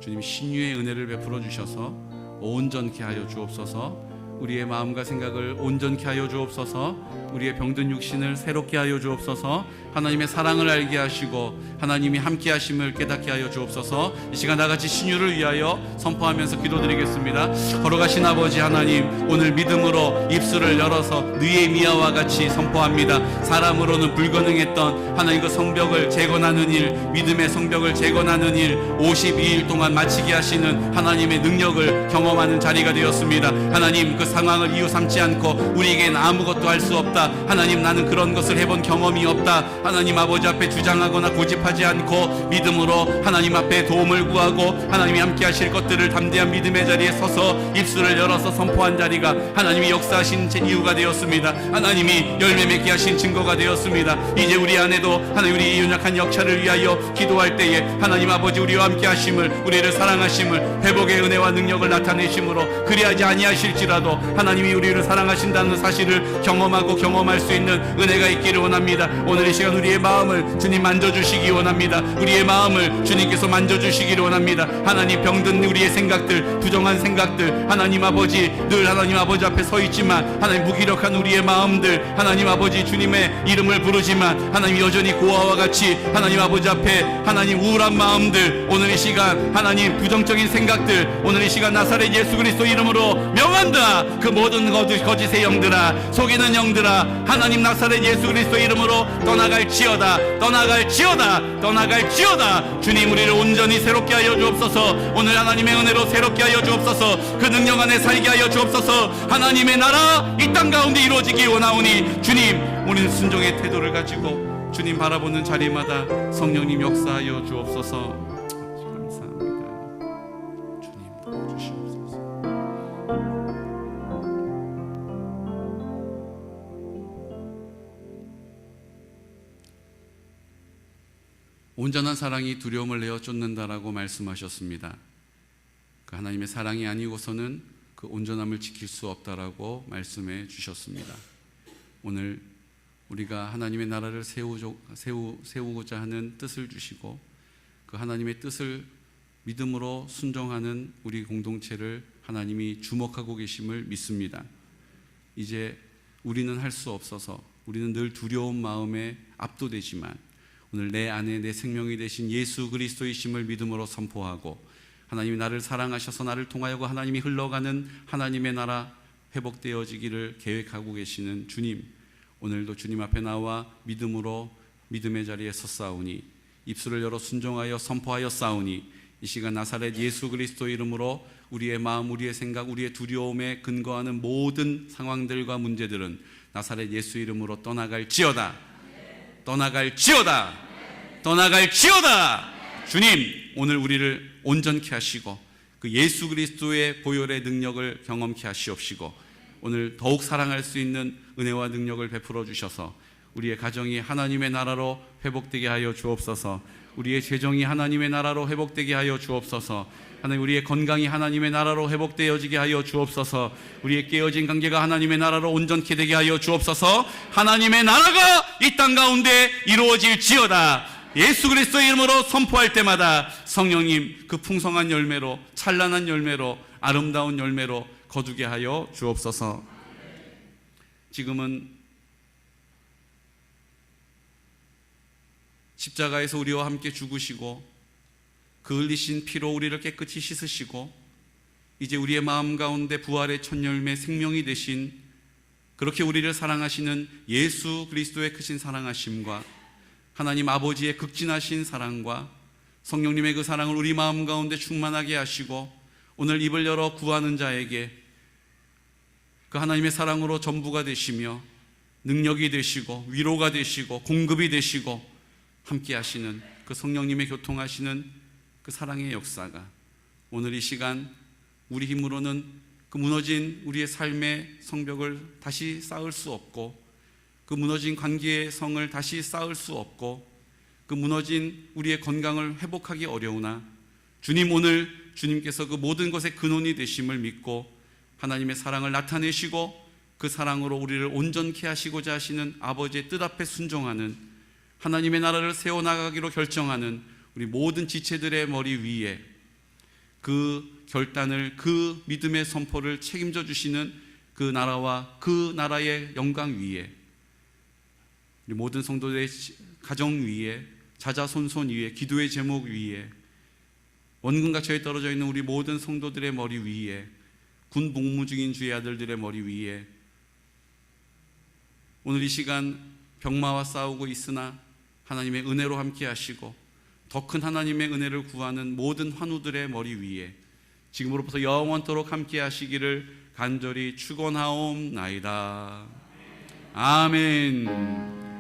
Speaker 1: 주님 신유의 은혜를 베풀어 주셔서 온전케 하여 주옵소서. 우리의 마음과 생각을 온전케 하여 주옵소서. 우리의 병든 육신을 새롭게 하여 주옵소서. 하나님의 사랑을 알게 하시고 하나님이 함께 하심을 깨닫게 하여 주옵소서. 이 시간 나같이 신유를 위하여 선포하면서 기도드리겠습니다. 걸어가신 아버지 하나님, 오늘 믿음으로 입술을 열어서 느헤미야와 같이 선포합니다. 사람으로는 불가능했던 하나님 그 성벽을 재건하는 일, 믿음의 성벽을 재건하는 일 52일 동안 마치게 하시는 하나님의 능력을 경험하는 자리가 되었습니다. 하나님, 그 상황을 이유 삼지 않고 우리에겐 아무것도 할 수 없다, 하나님 나는 그런 것을 해본 경험이 없다, 하나님 아버지 앞에 주장하거나 고집하지 않고 믿음으로 하나님 앞에 도움을 구하고 하나님이 함께 하실 것들을 담대한 믿음의 자리에 서서 입술을 열어서 선포한 자리가 하나님이 역사하신 이유가 되었습니다. 하나님이 열매 맺게 하신 증거가 되었습니다. 이제 우리 안에도 하나님 우리 연약한 역사를 위하여 기도할 때에 하나님 아버지 우리와 함께 하심을, 우리를 사랑하심을, 회복의 은혜와 능력을 나타내심으로 그리하지 아니하실지라도 하나님이 우리를 사랑하신다는 사실을 경험하고 경험할 수 있는 은혜가 있기를 원합니다. 오늘 이 시간 우리의 마음을 주님 만져주시기 원합니다. 우리의 마음을 주님께서 만져주시기를 원합니다. 하나님, 병든 우리의 생각들, 부정한 생각들, 하나님 아버지 늘 하나님 아버지 앞에 서 있지만 하나님 무기력한 우리의 마음들, 하나님 아버지 주님의 이름을 부르지만 하나님 여전히 고아와 같이 하나님 아버지 앞에 하나님 우울한 마음들, 오늘 이 시간 하나님 부정적인 생각들, 오늘 이 시간 나사렛 예수 그리스도 이름으로 명한다. 그 모든 거짓의 영들아, 속이는 영들아, 하나님 나사렛 예수 그리스도 이름으로 떠나갈지어다, 떠나갈지어다, 떠나갈지어다. 주님 우리를 온전히 새롭게 하여 주옵소서. 오늘 하나님의 은혜로 새롭게 하여 주옵소서. 그 능력 안에 살게 하여 주옵소서. 하나님의 나라 이 땅 가운데 이루어지기 원하오니 주님, 우리는 순종의 태도를 가지고 주님 바라보는 자리마다 성령님 역사하여 주옵소서. 감사합니다. 주님 도와주시옵소서. 온전한 사랑이 두려움을 내어 쫓는다라고 말씀하셨습니다. 그 하나님의 사랑이 아니고서는 그 온전함을 지킬 수 없다라고 말씀해 주셨습니다. 오늘 우리가 하나님의 나라를 세우고자 하는 뜻을 주시고 그 하나님의 뜻을 믿음으로 순종하는 우리 공동체를 하나님이 주목하고 계심을 믿습니다. 이제 우리는 할 수 없어서 우리는 늘 두려운 마음에 압도되지만 오늘 내 안에 내 생명이 되신 예수 그리스도이심을 믿음으로 선포하고 하나님이 나를 사랑하셔서 나를 통하여 하나님이 흘러가는 하나님의 나라 회복되어지기를 계획하고 계시는 주님, 오늘도 주님 앞에 나와 믿음으로 믿음의 자리에 섰사오니 입술을 열어 순종하여 선포하여 싸우니 이 시간 나사렛 예수 그리스도 이름으로 우리의 마음, 우리의 생각, 우리의 두려움에 근거하는 모든 상황들과 문제들은 나사렛 예수 이름으로 떠나갈지어다, 떠나갈지어다, 떠나갈지어다. 주님, 오늘 우리를 온전케 하시고 그 예수 그리스도의 보혈의 능력을 경험케 하시옵시고 오늘 더욱 사랑할 수 있는 은혜와 능력을 베풀어 주셔서 우리의 가정이 하나님의 나라로 회복되게 하여 주옵소서. 우리의 재정이 하나님의 나라로 회복되게 하여 주옵소서. 하나님, 우리의 건강이 하나님의 나라로 회복되어지게 하여 주옵소서. 우리의 깨어진 관계가 하나님의 나라로 온전케 되게 하여 주옵소서. 하나님의 나라가 이 땅 가운데 이루어질지어다. 예수 그리스도의 이름으로 선포할 때마다 성령님 그 풍성한 열매로, 찬란한 열매로, 아름다운 열매로 거두게 하여 주옵소서. 지금은 십자가에서 우리와 함께 죽으시고 그 흘리신 피로 우리를 깨끗이 씻으시고 이제 우리의 마음 가운데 부활의 첫 열매 생명이 되신, 그렇게 우리를 사랑하시는 예수 그리스도의 크신 사랑하심과 하나님 아버지의 극진하신 사랑과 성령님의 그 사랑을 우리 마음 가운데 충만하게 하시고 오늘 입을 열어 구하는 자에게 그 하나님의 사랑으로 전부가 되시며 능력이 되시고 위로가 되시고 공급이 되시고 함께 하시는 그 성령님의 교통하시는 그 사랑의 역사가 오늘 이 시간 우리 힘으로는 그 무너진 우리의 삶의 성벽을 다시 쌓을 수 없고 그 무너진 관계의 성을 다시 쌓을 수 없고 그 무너진 우리의 건강을 회복하기 어려우나 주님, 오늘 주님께서 그 모든 것의 근원이 되심을 믿고 하나님의 사랑을 나타내시고 그 사랑으로 우리를 온전케 하시고자 하시는 아버지의 뜻 앞에 순종하는, 하나님의 나라를 세워나가기로 결정하는 우리 모든 지체들의 머리 위에 그 결단을, 그 믿음의 선포를 책임져 주시는 그 나라와 그 나라의 영광 위에, 우리 모든 성도들의 가정 위에, 자자손손 위에, 기도의 제목 위에, 원근과 저에 떨어져 있는 우리 모든 성도들의 머리 위에, 군 복무 중인 주의 아들들의 머리 위에, 오늘 이 시간 병마와 싸우고 있으나 하나님의 은혜로 함께 하시고 더 큰 하나님의 은혜를 구하는 모든 환우들의 머리 위에 지금으로부터 영원토록 함께 하시기를 간절히 축원하옵나이다. 아멘.